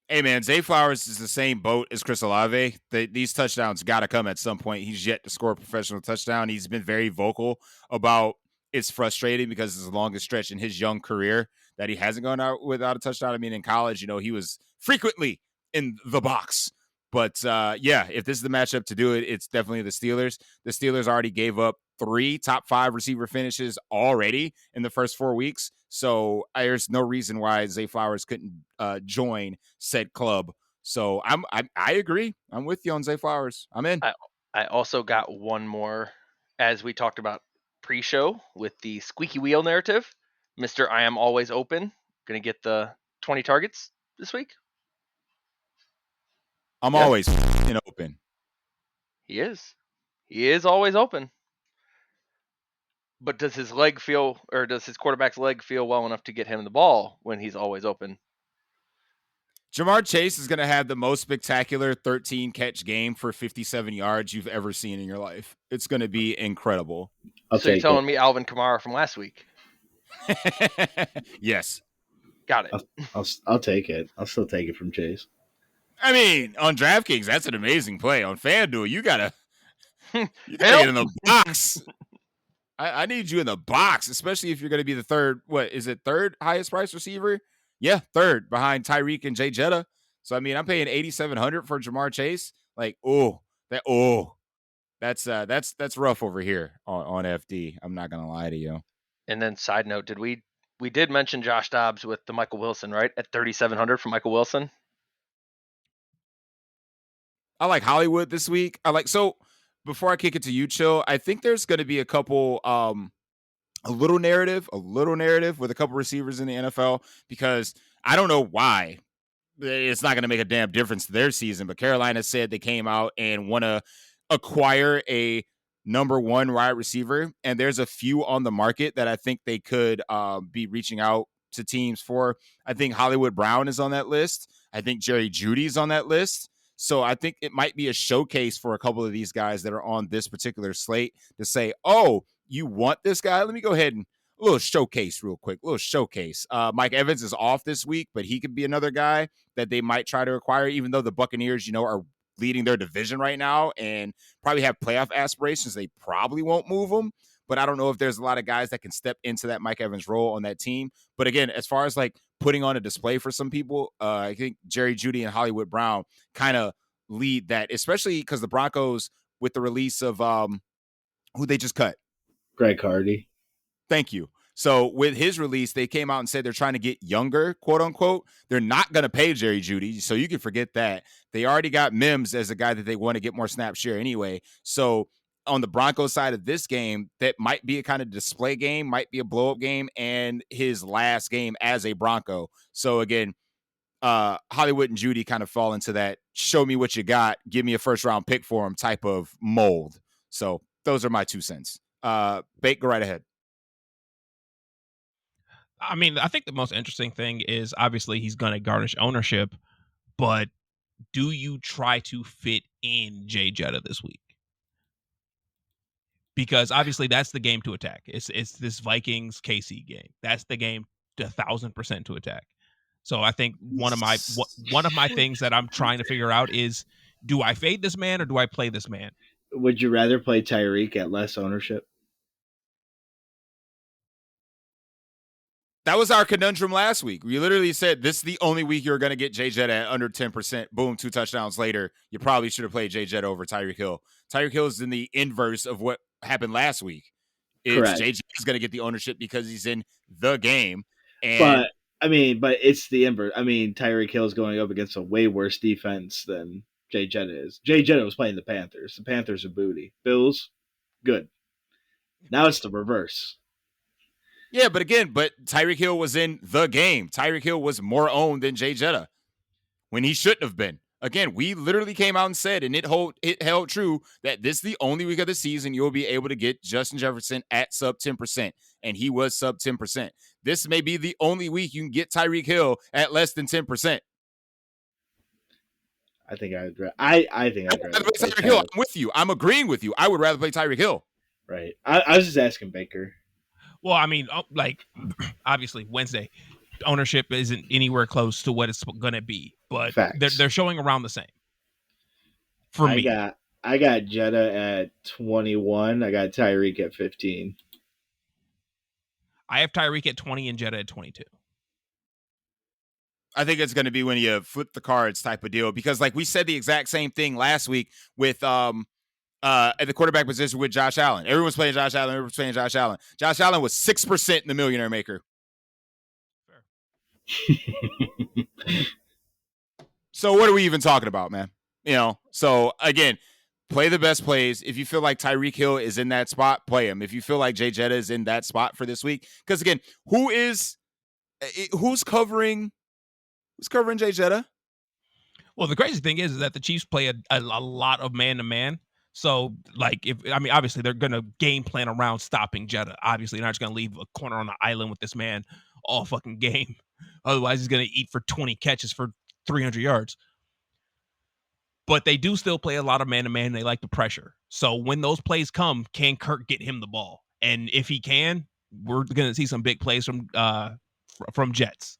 Hey, man, Zay Flowers is the same boat as Chris Olave. These touchdowns got to come at some point. He's yet to score a professional touchdown. He's been very vocal about it's frustrating because it's the longest stretch in his young career that he hasn't gone out without a touchdown. I mean, in college, he was frequently in the box. But, if this is the matchup to do it, it's definitely the Steelers. The Steelers already gave up 3 top 5 receiver finishes already in the first 4 weeks. So there's no reason why Zay Flowers couldn't join said club. So I agree. I'm with you on Zay Flowers. I'm in. I also got one more, as we talked about pre-show with the squeaky wheel narrative. Mr. I am always open. Going to get the 20 targets this week. I'm always open. He is. He is always open. But does his quarterback's leg feel well enough to get him the ball when he's always open? Jamar Chase is going to have the most spectacular 13-catch game for 57 yards you've ever seen in your life. It's going to be incredible. So you're telling me Alvin Kamara from last week? Yes. Got it. I'll take it. I'll still take it from Chase. I mean, on DraftKings, that's an amazing play. On FanDuel, you gotta get in the box. I need you in the box, especially if you're going to be the third. What is it? 3rd highest price receiver? Yeah, 3rd behind Tyreek and Jay Jetta. So I mean, I'm paying $8,700 for Jamar Chase. Like, that's rough over here on FD. I'm not gonna lie to you. And then, side note, we did mention Josh Dobbs with the Michael Wilson, right? At $3,700 for Michael Wilson. I like Hollywood this week. So before I kick it to you, Chill, I think there's going to be a couple, a little narrative with a couple receivers in the NFL, because I don't know why it's not going to make a damn difference to their season. But Carolina said they came out and want to acquire a number one wide receiver, and there's a few on the market that I think they could be reaching out to teams for. I think Hollywood Brown is on that list. I think Jerry Jeudy's on that list. So I think it might be a showcase for a couple of these guys that are on this particular slate to say, oh, you want this guy? Let me go ahead and a little showcase real quick, little showcase. Mike Evans is off this week, but he could be another guy that they might try to acquire, even though the Buccaneers, are leading their division right now and probably have playoff aspirations. They probably won't move him, but I don't know if there's a lot of guys that can step into that Mike Evans role on that team. But again, as far as like putting on a display for some people, I think Jerry Jeudy and Hollywood Brown kind of lead that, especially because the Broncos, with the release of who they just cut, Greg Hardy. Thank you. So with his release, they came out and said they're trying to get younger, quote unquote. They're not going to pay Jerry Jeudy, so you can forget that. They already got Mims as a guy that they want to get more snap share anyway. So on the Broncos side of this game, that might be a kind of display game, might be a blow-up game, and his last game as a Bronco. So again, Hollywood and Jeudy kind of fall into that show me what you got, give me a first-round pick for him type of mold. So those are my 2 cents. Bake, go right ahead. I mean, I think the most interesting thing is obviously he's going to garnish ownership, but do you try to fit in Jay Jetta this week? Because obviously that's the game to attack. It's this Vikings KC game. That's the game 1,000% to attack. So I think one of my things that I'm trying to figure out is, do I fade this man or do I play this man? Would you rather play Tyreek at less ownership? That was our conundrum last week. We literally said this is the only week you're going to get Jay Jetta at under 10%. Boom, 2 touchdowns later. You probably should have played Jay Jetta over Tyreek Hill. Tyreek Hill is in the inverse of what happened last week. It's Jay Jetta's going to get the ownership because he's in the game. But it's the inverse. I mean, Tyreek Hill is going up against a way worse defense than Jay Jetta is. Jay Jetta was playing the Panthers. The Panthers are booty. Bills, good. Now it's the reverse. Yeah, but Tyreek Hill was in the game. Tyreek Hill was more owned than Jay Jetta when he shouldn't have been. Again, we literally came out and said, and it held true, that this is the only week of the season you'll be able to get Justin Jefferson at sub 10%, and he was sub 10%. This may be the only week you can get Tyreek Hill at less than 10%. I think I'd rather play Tyreek Hill. I'm with you. I'm agreeing with you. I would rather play Tyreek Hill. Right. I was just asking Baker. Well, I mean, obviously Wednesday ownership isn't anywhere close to what it's going to be, but they're showing around the same. For me, I got Jetta at 21. I got Tyreek at 15. I have Tyreek at 20 and Jetta at 22. I think it's going to be when you flip the cards type of deal, because like we said the exact same thing last week with at the quarterback position with Josh Allen. Everyone's playing Josh Allen. Everyone's playing Josh Allen. Josh Allen was 6% in the Millionaire Maker. So what are we even talking about, man? So again, play the best plays. If you feel like Tyreek Hill is in that spot, play him. If you feel like Jay Jetta is in that spot for this week, because again, who's covering Jay Jetta? Well, the crazy thing is that the Chiefs play a lot of man-to-man. So, obviously they're going to game plan around stopping Jetta. Obviously, they're not just going to leave a corner on the island with this man all fucking game. Otherwise, he's going to eat for 20 catches for 300 yards. But they do still play a lot of man-to-man. They like the pressure. So when those plays come, can Kirk get him the ball? And if he can, we're going to see some big plays from Jets.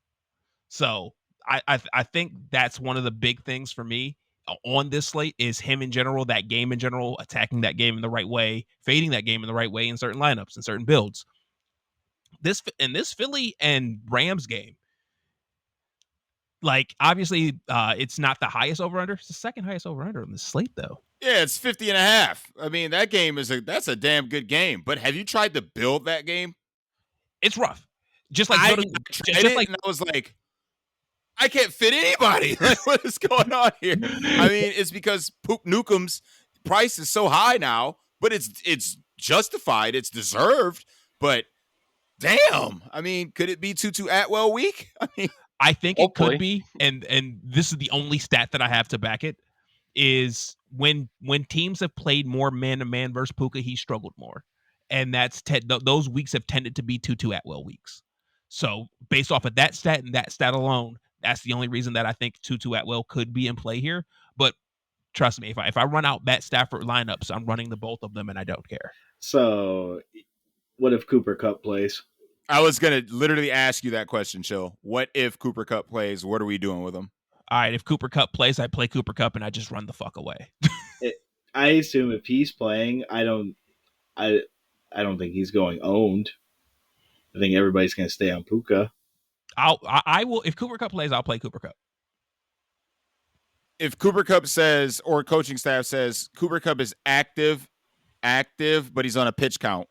So I think that's one of the big things for me on this slate is him in general, that game in general, attacking that game in the right way, fading that game in the right way in certain lineups and certain builds. This Philly and Rams game, obviously it's not the highest over-under. It's the second highest over-under on the slate, though. Yeah, it's 50.5. I mean, that game that's a damn good game. But have you tried to build that game? It's rough. Just like I was like, I can't fit anybody. What is going on here? I mean, it's because Poop Nukem's price is so high now, but it's justified. It's deserved. But damn, I mean, could it be Tutu Atwell week? I mean, I think it Hopefully. could be, and this is the only stat that I have to back it, is when teams have played more man-to-man versus Puka, he struggled more. And those weeks have tended to be Tutu Atwell weeks. So based off of that stat and that stat alone, that's the only reason that I think Tutu Atwell could be in play here. But trust me, if I run out Matt Stafford lineups, I'm running the both of them, and I don't care. So, what if Cooper Kupp plays? I was gonna literally ask you that question, Chill. What if Cooper Kupp plays? What are we doing with him? All right, if Cooper Kupp plays, I play Cooper Kupp, and I just run the fuck away. I assume if he's playing, I don't think he's going owned. I think everybody's going to stay on Puka. I will. If Cooper Kupp plays, I'll play Cooper Kupp. If Cooper Kupp says, or coaching staff says, Cooper Kupp is active, but he's on a pitch count.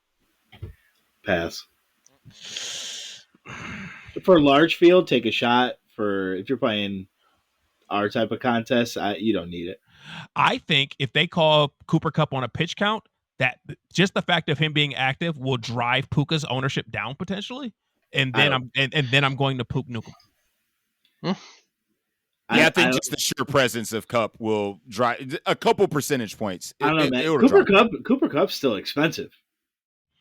Pass. For large field, take a shot. For if you're playing our type of contest, you don't need it. I think if they call Cooper Kupp on a pitch count, that just the fact of him being active will drive Puka's ownership down potentially, and then I'm going to Puka Nukem. I think just the sheer presence of Kupp will drive a couple percentage points. I don't know, man. Cooper Kupp's still expensive.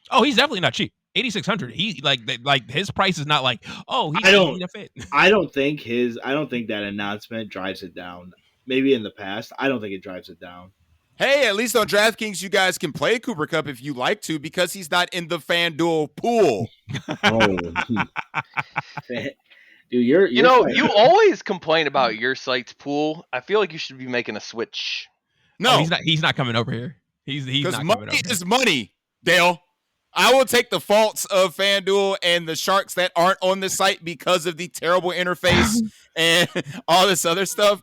Oh, he's definitely not cheap. 8,600. He like his price is not like, oh, he's a fit. I don't think that announcement drives it down. Maybe in the past, I don't think it drives it down. Hey, at least on DraftKings, you guys can play Cooper Kupp if you like to because he's not in the FanDuel pool. Dude, you always complain about your site's pool. I feel like you should be making a switch. No, he's not coming over here. He's not coming over. Money is money, Dale. I will take the faults of FanDuel and the sharks that aren't on the site because of the terrible interface and all this other stuff.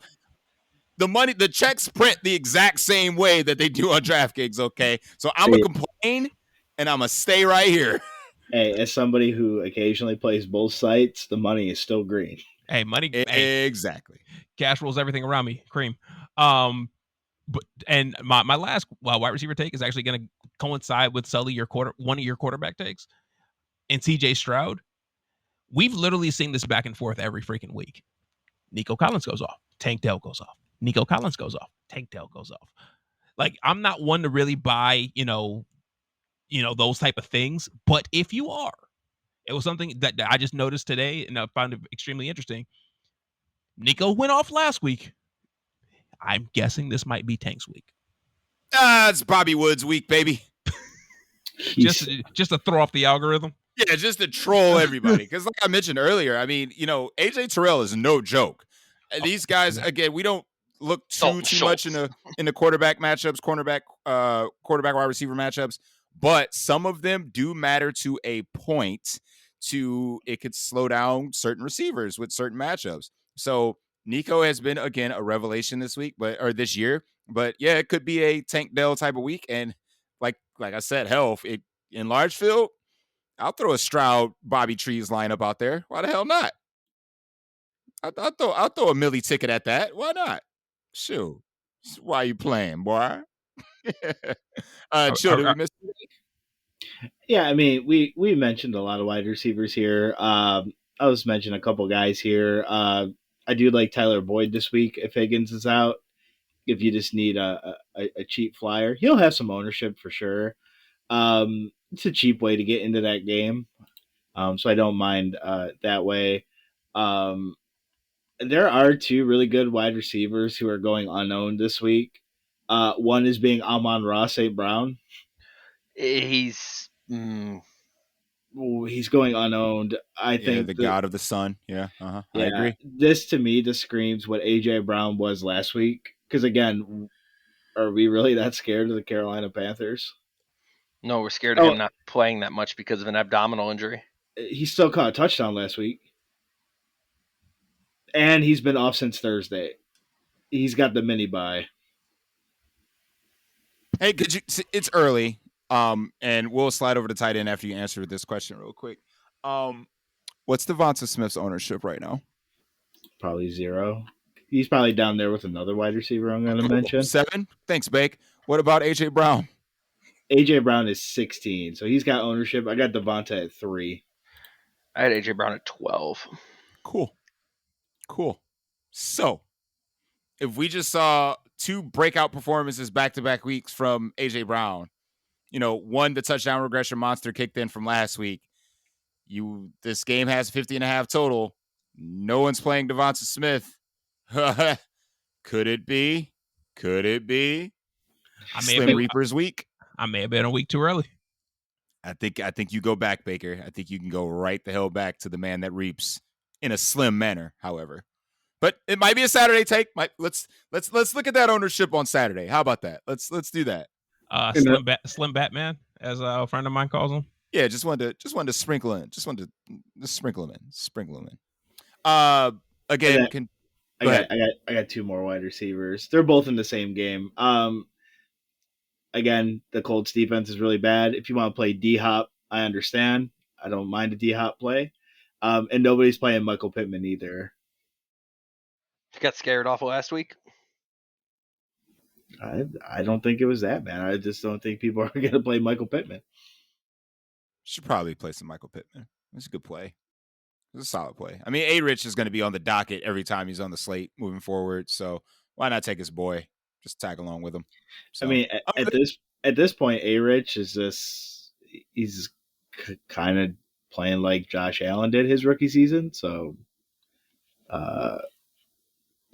The checks print the exact same way that they do on DraftKings, okay? So I'm going to complain, and I'm going to stay right here. Hey, as somebody who occasionally plays both sites, the money is still green. Hey, money. Exactly. Cash rolls everything around me. Cream. My last wide receiver take is actually going to coincide with Sully, one of your quarterback takes, and CJ Stroud. We've literally seen this back and forth every freaking week. Nico Collins goes off. Tank Dell goes off. Nico Collins goes off. Tank Dell goes off. Like, I'm not one to really buy, those type of things. But if you are, it was something that I just noticed today, and I found it extremely interesting. Nico went off last week. I'm guessing this might be Tank's week. It's Bobby Woods' week, baby. just to throw off the algorithm. Yeah, just to troll everybody. Because like I mentioned earlier, I mean, AJ Terrell is no joke. These guys, again, we don't look too much in the quarterback matchups, quarterback wide receiver matchups, but some of them do matter to a point. It could slow down certain receivers with certain matchups. So Nico has been, again, a revelation this year. But yeah, it could be a Tank Dell type of week. And like I said, in large field, I'll throw a Stroud Bobby Trees lineup out there. Why the hell not? I'll throw a Millie ticket at that. Why not? Shoot. Why you playing, boy? Chill, did we miss anything? Yeah, I mean, we mentioned a lot of wide receivers here. I was mentioning a couple guys here. I do like Tyler Boyd this week if Higgins is out. If you just need a cheap flyer, he'll have some ownership for sure. It's a cheap way to get into that game, so I don't mind that way. There are two really good wide receivers who are going unowned this week. One is being Amon-Ra St. Brown. He's going unowned. I think the god of the sun. Yeah, I agree. This to me just screams what AJ Brown was last week. Because again, are we really that scared of the Carolina Panthers? No, we're scared of him not playing that much because of an abdominal injury. He still caught a touchdown last week. And he's been off since Thursday. He's got the mini bye. Hey, it's early. And we'll slide over to tight end after you answer this question real quick. What's Devonta Smith's ownership right now? Probably 0. He's probably down there with another wide receiver I'm going to mention. 7? Thanks, Bake. What about AJ Brown? AJ Brown is 16, so he's got ownership. I got Devonta at 3. I had AJ Brown at 12. Cool. Cool. So, if we just saw 2 breakout performances back-to-back weeks from A.J. Brown, one, the touchdown regression monster kicked in from last week. This game has 50.5 total. No one's playing Devonta Smith. Could it be? Slim Reaper's week. I may have been a week too early. I think you go back, Baker. I think you can go right the hell back to the man that reaps in a slim manner, however. But it might be a Saturday take. Let's look at that ownership on Saturday. How about that? Let's do that. Slim Batman, as a friend of mine calls him. Yeah, just wanted to sprinkle in. Just wanted to sprinkle them in. Again, I got 2 more wide receivers. They're both in the same game. Again, the Colts defense is really bad. If you want to play D-Hop, I understand. I don't mind a D-Hop play. And nobody's playing Michael Pittman either. You got scared off last week? I don't think it was that, man. I just don't think people are going to play Michael Pittman. Should probably play some Michael Pittman. It's a good play. It's a solid play. I mean, A-Rich is going to be on the docket every time he's on the slate moving forward. So why not take his boy? Just tag along with him. So, I mean, at this point, A-Rich is just he's kind of playing like Josh Allen did his rookie season. So,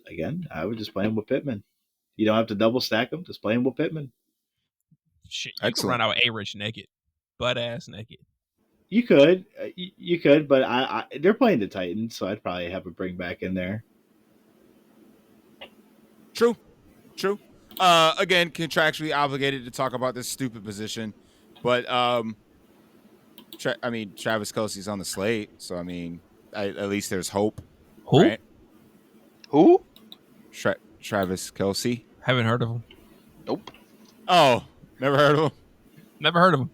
again, I would just play him with Pittman. You don't have to double stack him. Just play him with Pittman. Shit, you can run out A-Rich naked, butt ass naked. You could, but they're playing the Titans, so I'd probably have a bring back in there. True. Again, contractually obligated to talk about this stupid position, but Travis Kelce's on the slate, so I mean, at least there's hope. Who? Right? Who? Travis Kelce. Haven't heard of him. Nope. Oh, never heard of him. Never heard of him.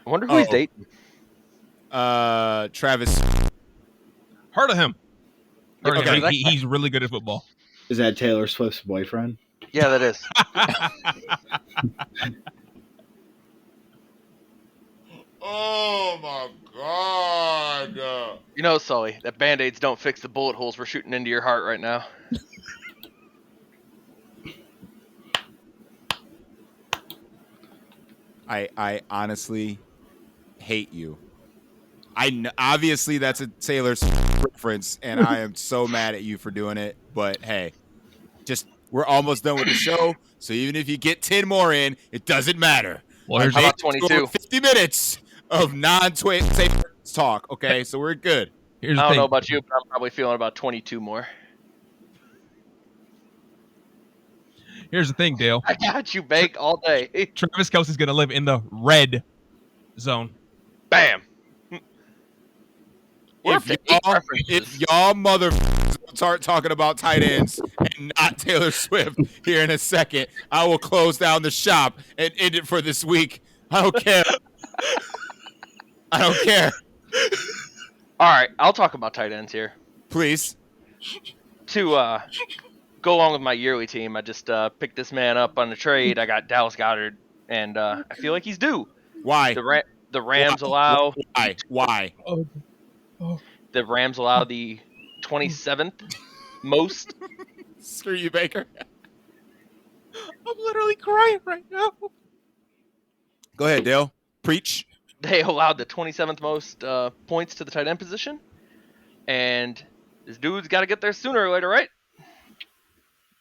I wonder who he's dating. Travis. Heard of him. Okay. He's really good at football. Is that Taylor Swift's boyfriend? Yeah, that is. Oh my God. You know, Sully, that Band-Aids don't fix the bullet holes we're shooting into your heart right now. I honestly hate you. Obviously that's a Taylor Swift reference, and I am so mad at you for doing it. But hey, we're almost done with the show, so even if you get 10 more in, it doesn't matter. Well, how about 22? 50 minutes of non-Taylor talk. Okay, so we're good. I don't know about you, but I'm probably feeling about 22 more. Here's the thing, Dale. I got you, Bake, all day. Travis Kelce's going to live in the red zone. Bam. If y'all motherfuckers start talking about tight ends and not Taylor Swift here in a second, I will close down the shop and end it for this week. I don't care. All right, I'll talk about tight ends here. Please. To go along with my yearly team, I just picked this man up on the trade. I got Dallas Goedert, and I feel like he's due. Why? The Rams allow... Why? The Rams allow the 27th most. Screw you, Baker. I'm literally crying right now. Go ahead, Dale. Preach. They allowed the 27th most points to the tight end position. And this dude's got to get there sooner or later, right?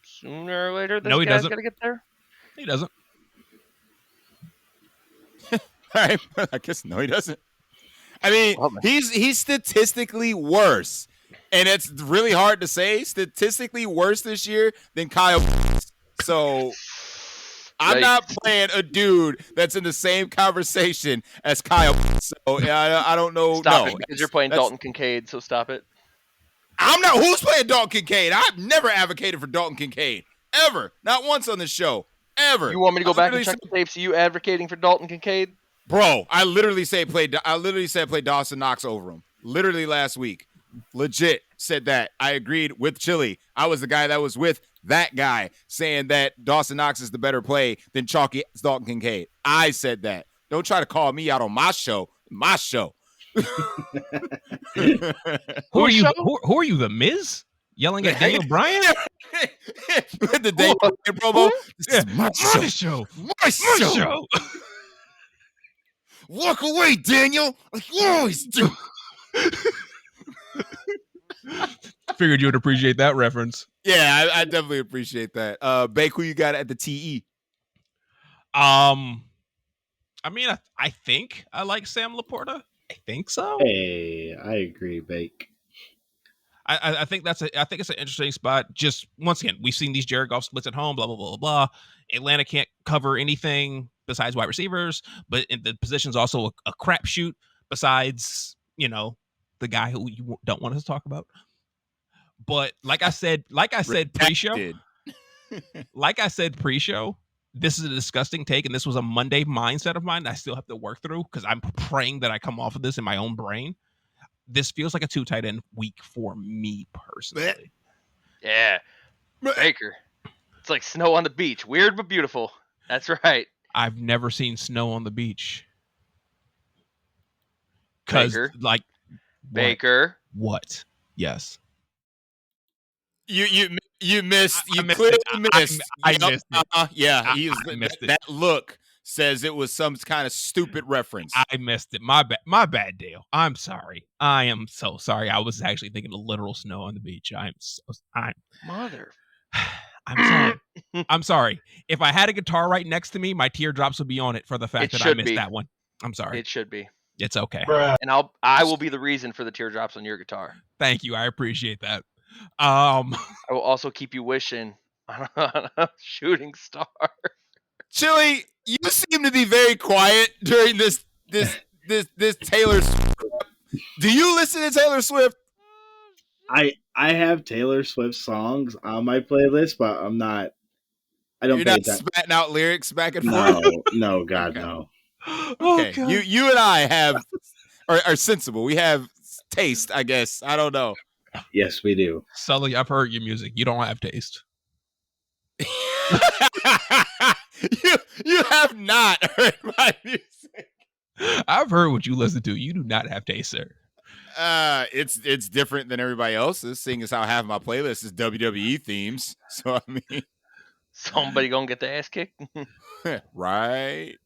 Sooner or later, this guy's got to get there? He doesn't. All right. I guess no, he doesn't. I mean, he's statistically worse. And it's really hard to say statistically worse this year than Kyle. So I'm not playing a dude that's in the same conversation as Kyle. So I don't know. Stop it, because you're playing Dalton Kincaid, so stop it. I'm not. Who's playing Dalton Kincaid? I've never advocated for Dalton Kincaid. Ever. Not once on this show. Ever. You want me to go back and check the tapes? Are you advocating for Dalton Kincaid? Bro, I literally said play Dawson Knox over him. Literally last week. Legit said that. I agreed with Chili. I was the guy that was with that guy saying that Dawson Knox is the better play than chalky Dalton Kincaid. I said that. Don't try to call me out on my show. My show. Who are you? Who are you, the Miz? yelling at Daniel Bryan? With the Daniel Bryan promo. This is my show. show. My show. Walk away, Daniel, like you always do. Figured you would appreciate that reference. Yeah, I definitely appreciate that. Bake, who you got at the TE? I mean, I think I like Sam Laporta. I think so. Hey, I agree, Bake. I think it's an interesting spot. Just once again, we've seen these Jared Goff splits at home, blah blah blah blah. Atlanta can't cover anything besides wide receivers, but in the position's also a crapshoot. Besides, the guy who you don't want us to talk about. But like I said pre-show, this is a disgusting take, and this was a Monday mindset of mine that I still have to work through because I'm praying that I come off of this in my own brain. This feels like a 2 tight end week for me personally. Yeah. Baker. It's like snow on the beach. Weird but beautiful. That's right. I've never seen snow on the beach. Because, Baker. What? Yes. You missed. You missed clearly it. missed. I missed it. Yeah, I missed it. That look says it was some kind of stupid reference. I missed it. My bad, Dale. I'm sorry. I am so sorry. I was actually thinking of literal snow on the beach. I'm Mother. I'm sorry. I'm sorry. If I had a guitar right next to me, my teardrops would be on it for the fact that I missed that one. I'm sorry. It should be. It's okay. And I will be the reason for the teardrops on your guitar. Thank you. I appreciate that. I will also keep you wishing on a shooting star. Chili, you seem to be very quiet during this Taylor Swift. Do you listen to Taylor Swift? I have Taylor Swift songs on my playlist, but I'm not. I don't. You're not spatting out lyrics back and forth. No, no, God, no. Okay, God. You and I are sensible. We have taste, I guess. I don't know. Yes, we do. Sully, I've heard your music. You don't have taste. You have not heard my music. I've heard what you listen to. You do not have taste, sir. It's different than everybody else's, seeing as how half my playlist is WWE themes. So I mean, somebody gonna get the ass kicked. Right.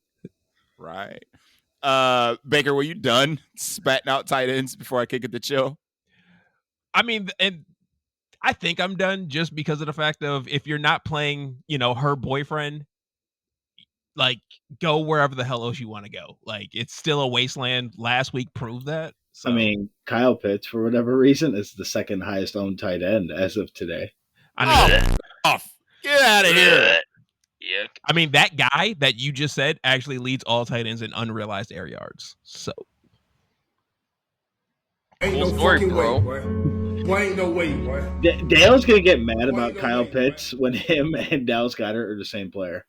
Baker, were you done spatting out tight ends before I kick it to chill? I mean, and I think I'm done just because of the fact of if you're not playing, her boyfriend, like go wherever the hell else you want to go. Like it's still a wasteland. Last week proved that. So. I mean, Kyle Pitts, for whatever reason, is the second highest owned tight end as of today. Get out of here. Yeah. I mean, that guy that you just said actually leads all tight ends in unrealized air yards. So. Ain't no story, fucking bro. way, boy. Ain't no way, boy. Dale's gonna get mad about Kyle Pitts when him and Dallas Goedert are the same player.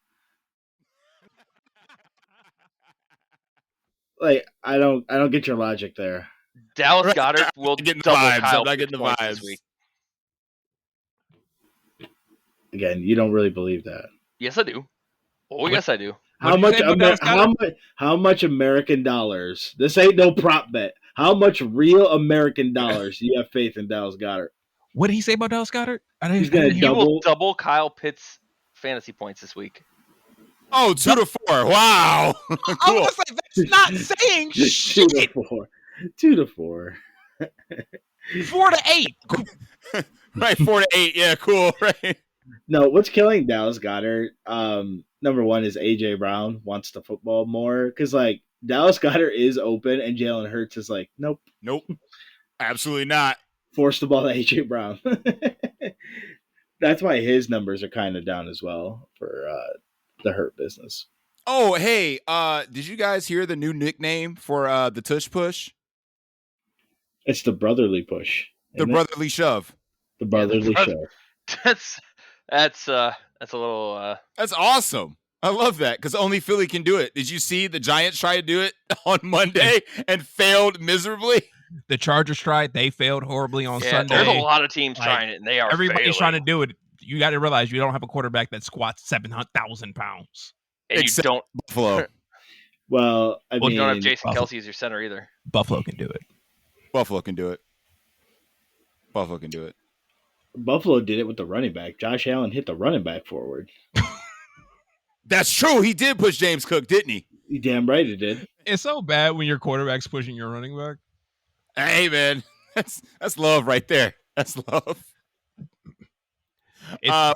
Like, I don't get your logic there. Dallas Goedert will get the double vibes. Kyle I'm not Pitts getting the this vibes. week. Again, you don't really believe that. Yes, I do. Oh, yes, I do. How much American dollars? This ain't no prop bet. How much real American dollars do you have faith in Dallas Goedert? What did he say about Dallas Goedert? He's going to He will double Kyle Pitts' fantasy points this week. Oh, 2 to 4. Wow. Cool. I was like, that's not saying shit. 2 to 4. 2 to 4. 4 to 8. Right, 4 to 8. Yeah, cool. Right. No, what's killing Dallas Goedert? Number one is AJ Brown wants the football more because like Dallas Goedert is open and Jalen Hurts is like, nope, absolutely not. Force the ball to AJ Brown. That's why his numbers are kind of down as well for the Hurt business. Oh, hey, did you guys hear the new nickname for the Tush Push? It's the brotherly push. The brotherly shove. The brotherly shove. That's a little. That's awesome. I love that because only Philly can do it. Did you see the Giants try to do it on Monday and failed miserably? The Chargers tried. They failed horribly on Sunday. There's a lot of teams trying it, and they are. Everybody's trying to do it. You got to realize you don't have a quarterback that squats 7,000 pounds. And except you don't. Buffalo. Well, I mean, you don't have Jason Kelsey as your center either. Buffalo can do it. Buffalo can do it. Buffalo did it with the running back. Josh Allen hit the running back forward. That's true. He did push James Cook, didn't he? You damn right it did. It's so bad when your quarterback's pushing your running back. Hey, man. That's love right there. That's love.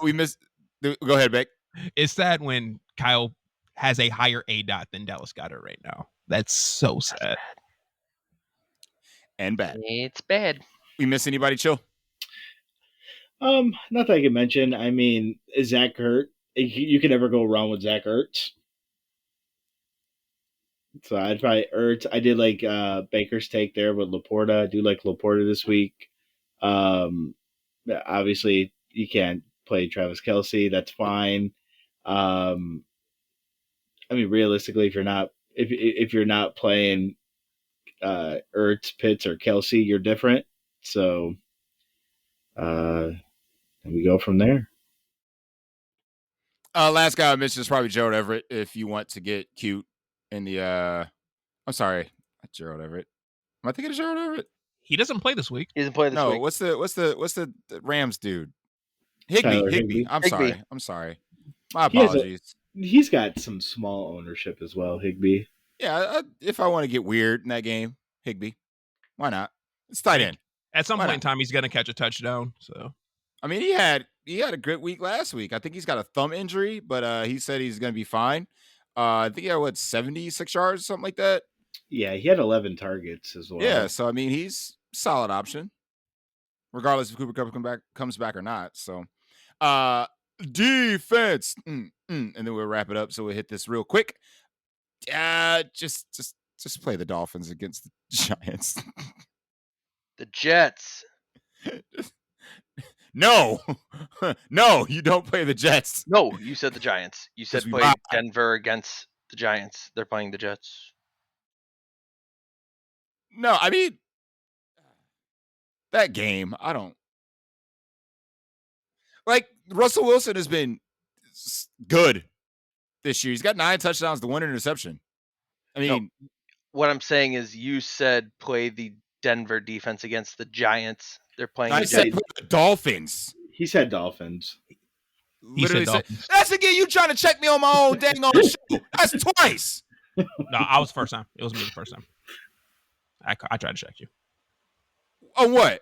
We missed. Go ahead, Beck. It's sad when Kyle has a higher ADOT than Dallas Goedert right now. That's so sad. And bad. It's bad. We miss anybody, Chill? Not that I can mention. I mean, Zach Ertz. You can never go wrong with Zach Ertz. So I'd probably Ertz. I did like Baker's take there with Laporta. I do like Laporta this week. Obviously, you can't play Travis Kelce. That's fine. I mean, realistically, if you're not playing Ertz, Pitts, or Kelce, you're different. So, and we go from there. Last guy I mentioned is probably Gerald Everett. If you want to get cute in the, I'm sorry, not Gerald Everett. Am I thinking of Gerald Everett? He doesn't play this week. He doesn't play this No, week. what's the Rams dude? Higbee. I'm sorry. My apologies. He's got some small ownership as well, Higbee. Yeah, if I want to get weird in that game, Higbee. Why not? It's tight end. At some point in time, he's going to catch a touchdown. So, I mean, he had a good week last week. I think he's got a thumb injury, but he said he's going to be fine. I think he had 76 yards, something like that. Yeah, he had 11 targets as well. Yeah, so I mean, he's a solid option, regardless if Cooper Kupp comes back or not. So, defense, and then we'll wrap it up. So we'll hit this real quick. Just play the Dolphins against the Giants. The Jets. No, no, you don't play the Jets. No, you said the Giants. You said play buy. Denver against the Giants. They're playing the Jets. No, I mean, that game, I don't. Like, Russell Wilson has been good this year. He's got 9 touchdowns to 1 interception. I mean, no, what I'm saying is you said play the Denver defense against the Giants. They're playing I said the Dolphins. He said Dolphins. Literally said Dolphins. That's again you trying to check me on my own dang on show. That's twice. No, I was the first time. It was me the first time. I tried to check you. On what?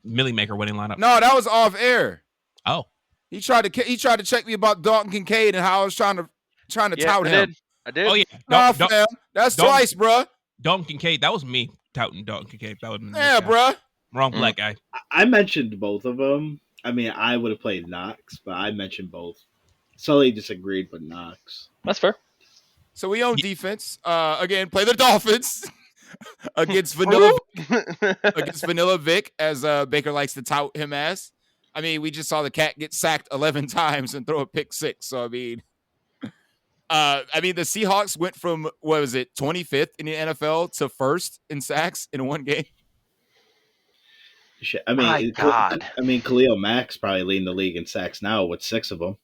Millie Maker winning lineup. No, that was off air. Oh. He tried to check me about Dalton Kincaid and how I was trying to tout him. I did. Oh yeah. Nah, fam. That's twice, bruh. Dalton Kincaid. That was me touting Dalton Kincaid. That would have been bruh. Wrong black guy. I mentioned both of them. I mean, I would have played Knox, but I mentioned both. Sully disagreed with Knox. That's fair. So we own defense. Again, play the Dolphins against Vanilla Vic, as Baker likes to tout him as. I mean, we just saw the cat get sacked 11 times and throw a pick 6. So the Seahawks went from 25th in the NFL to 1st in sacks in one game. I mean, my God. Khalil Mack's probably leading the league in sacks now with 6 of them.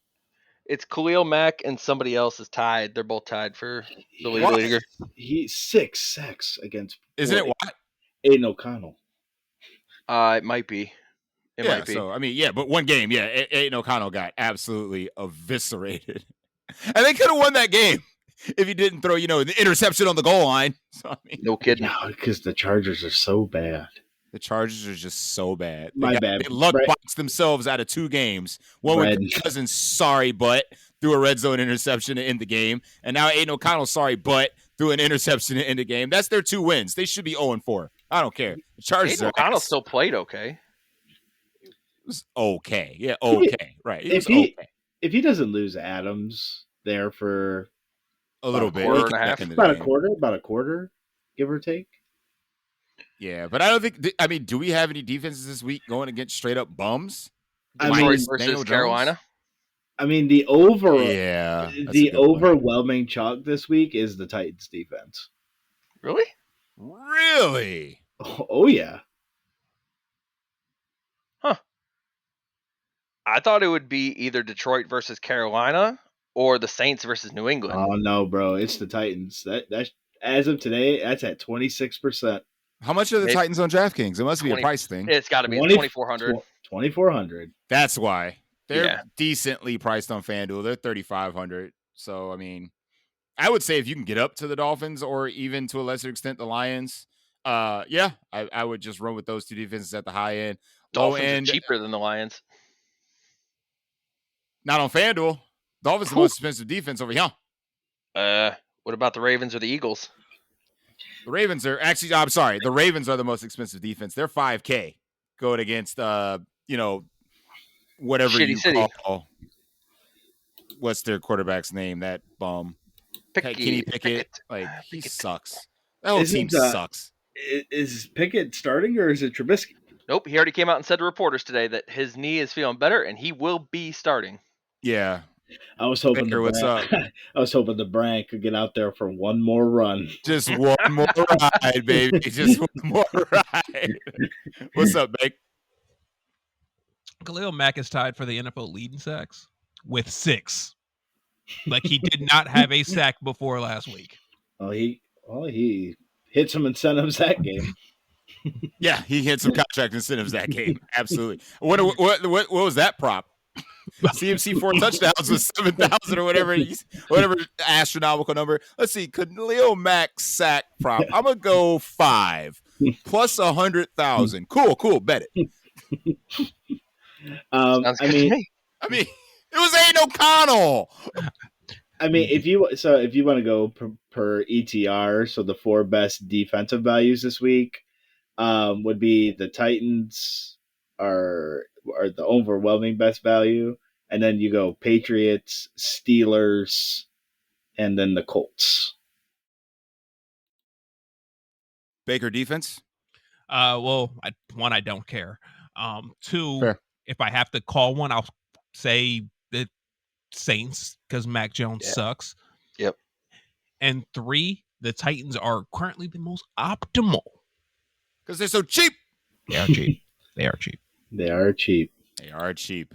It's Khalil Mack and somebody else is tied. They're both tied for the leader. He's 6 sacks against. Isn't it what? Aiden O'Connell. It might be. It might be. So but one game, Aiden O'Connell got absolutely eviscerated, and they could have won that game if he didn't throw, the interception on the goal line. So I mean, no kidding. No, because the Chargers are so bad. The Chargers are just so bad. Bad. They luck boxed themselves out of 2 games. One with Cousins, sorry, but threw a red zone interception to end the game. And now Aiden O'Connell, sorry, but threw an interception to end the game. That's their 2 wins. They should be 0-4. I don't care. The Chargers Aiden O'Connell still played okay. It was okay. Yeah, okay. Right. If he doesn't lose Adams there for a little bit. Quarter and a half. About a quarter, give or take. Yeah, but I don't think. Do we have any defenses this week going against straight up bums? Detroit versus Carolina. I mean, the overwhelming chalk this week is the Titans defense. Really? Really? Oh yeah. Huh. I thought it would be either Detroit versus Carolina or the Saints versus New England. Oh no, bro! It's the Titans. That as of today, that's at 26%. How much are the Maybe Titans on DraftKings? It must be a 20 price thing. It's got to be 2,400. 2,400. That's why they're Yeah. decently priced on FanDuel. They're 3,500. So I mean, I would say if you can get up to the Dolphins or even to a lesser extent the Lions, yeah, I would just run with those two defenses at the high end. Low Dolphins end, are cheaper than the Lions. not on FanDuel. Dolphins the most expensive defense over here. What about the Ravens or the Eagles? The Ravens are actually. I'm sorry. The Ravens are the most expensive defense. They're $5,000 going against whatever Shitty you City. call. What's their quarterback's name? That bum. Kenny Pickett. Like he Pickett. sucks. That whole team sucks. Is Pickett starting or is it Trubisky? Nope. He already came out and said to reporters today that his knee is feeling better and he will be starting. Yeah. I was hoping Baker, what's up? I was hoping the Bryant could get out there for one more run. Just one more ride, baby. Just one more ride. What's up, Bake? Khalil Mack is tied for the NFL lead in sacks with 6. Like he did not have a sack before last week. He hit some incentives that game. Yeah, he hit some contract incentives that game. Absolutely. What was that prop? CMC 4 touchdowns with 7,000 or whatever astronomical number. Let's see. Khalil Mack sack prop. I'm gonna go 5 plus 100,000. Cool. Bet it. Sounds good to me. I mean, it was Aiden O'Connell. I mean, if you want to go per ETR, so the 4 best defensive values this week would be the Titans are the overwhelming best value, and then you go Patriots, Steelers, and then the Colts. Baker defense? Well, I don't care. 2, Fair. if I have to call one, I'll say the Saints because Mac Jones sucks. Yep. And 3, the Titans are currently the most optimal. Because they're so cheap. They are cheap. They are cheap. They are cheap. They are cheap.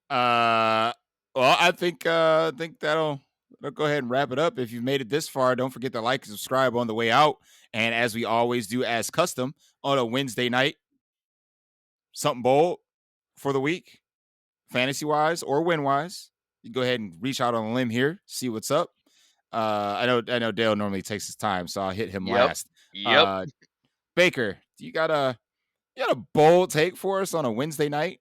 Well, I think that'll go ahead and wrap it up. If you've made it this far, don't forget to like and subscribe on the way out. And as we always do as custom on a Wednesday night, something bold for the week, fantasy-wise or win-wise. You go ahead and reach out on a limb here, see what's up. I know Dale normally takes his time, so I'll hit him last. Yep. Baker, you got a bold take for us on a Wednesday night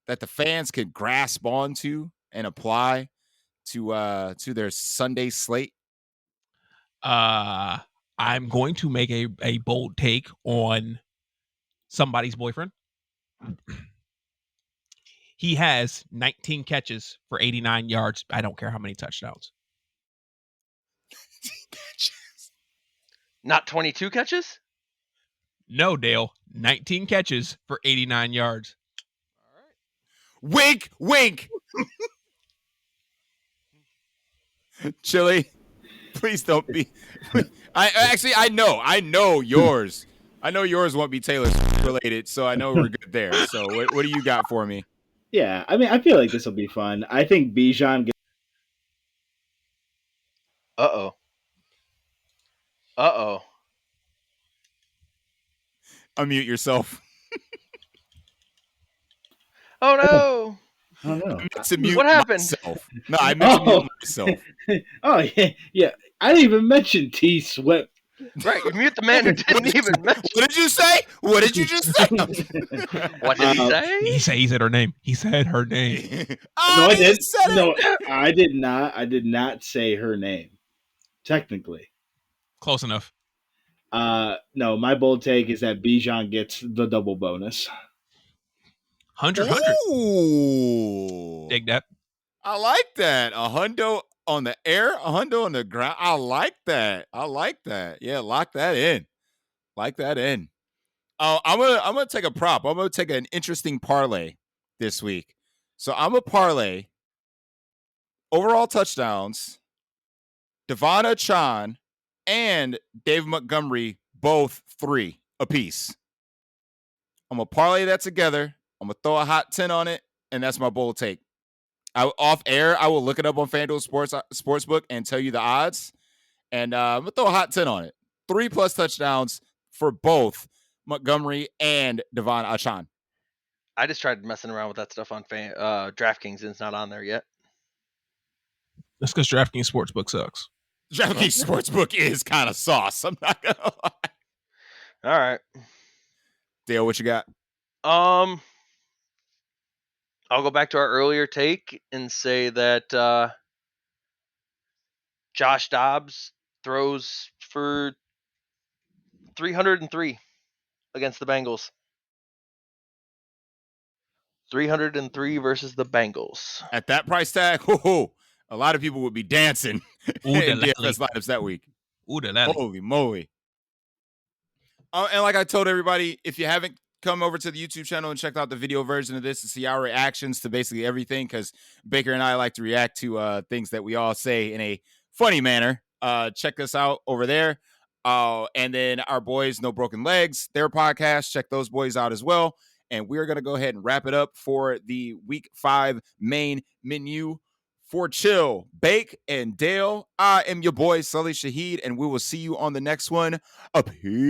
that the fans could grasp onto and apply to their Sunday slate? I'm going to make a bold take on somebody's boyfriend. He has 19 catches for 89 yards. I don't care how many touchdowns. Not 22 catches? No, Dale. 19 catches for 89 yards. All right. Wink. Chili, please don't be. I know yours. I know yours won't be Taylor related, so I know we're good there. So what do you got for me? Yeah, I mean, I feel like this will be fun. I think Bijan gets. Uh-oh. Unmute yourself. Oh, no. Oh, no. I meant to mute What happened? myself. No, I meant to mute myself. Oh, yeah. I didn't even mention T Swift. Right, you mute the man who didn't even mention. What did you say? What did you just say? What did he say? He said her name. He said her name. No, I did. No, I did not. I did not say her name. Technically. Close enough. No, my bold take is that Bijan gets the double bonus. 100. Ooh. Dig that. I like that. A hundo on the air, a hundo on the ground. I like that. Yeah, lock that in. I'm gonna take a prop. I'm gonna take an interesting parlay this week. So I'm a parlay overall touchdowns, Devon Chan and Dave Montgomery, both 3 apiece. I'm gonna parlay that together. I'm gonna throw a hot 10 on it, and that's my bold take. Off air, I will look it up on FanDuel Sportsbook and tell you the odds. And I'm gonna throw a hot 10 on it. 3+ touchdowns for both Montgomery and Devon Achane? I just tried messing around with that stuff on DraftKings, and it's not on there yet. That's because DraftKings Sportsbook sucks. DraftKings Sportsbook is kind of sauce. I'm not going to lie. All right. Dale, what you got? I'll go back to our earlier take and say that Josh Dobbs throws for 303 against the Bengals. 303 versus the Bengals. At that price tag, a lot of people would be dancing in DFS lineups that week. Holy moly. And like I told everybody, if you haven't come over to the YouTube channel and checked out the video version of this to see our reactions to basically everything, because Baker and I like to react to things that we all say in a funny manner, check us out over there. And then our boys, No Broken Legs, their podcast, check those boys out as well. And we're going to go ahead and wrap it up for the Week 5 main menu. For Chill, Bake, and Dale, I am your boy, Sully Shaheed, and we will see you on the next one. Peace.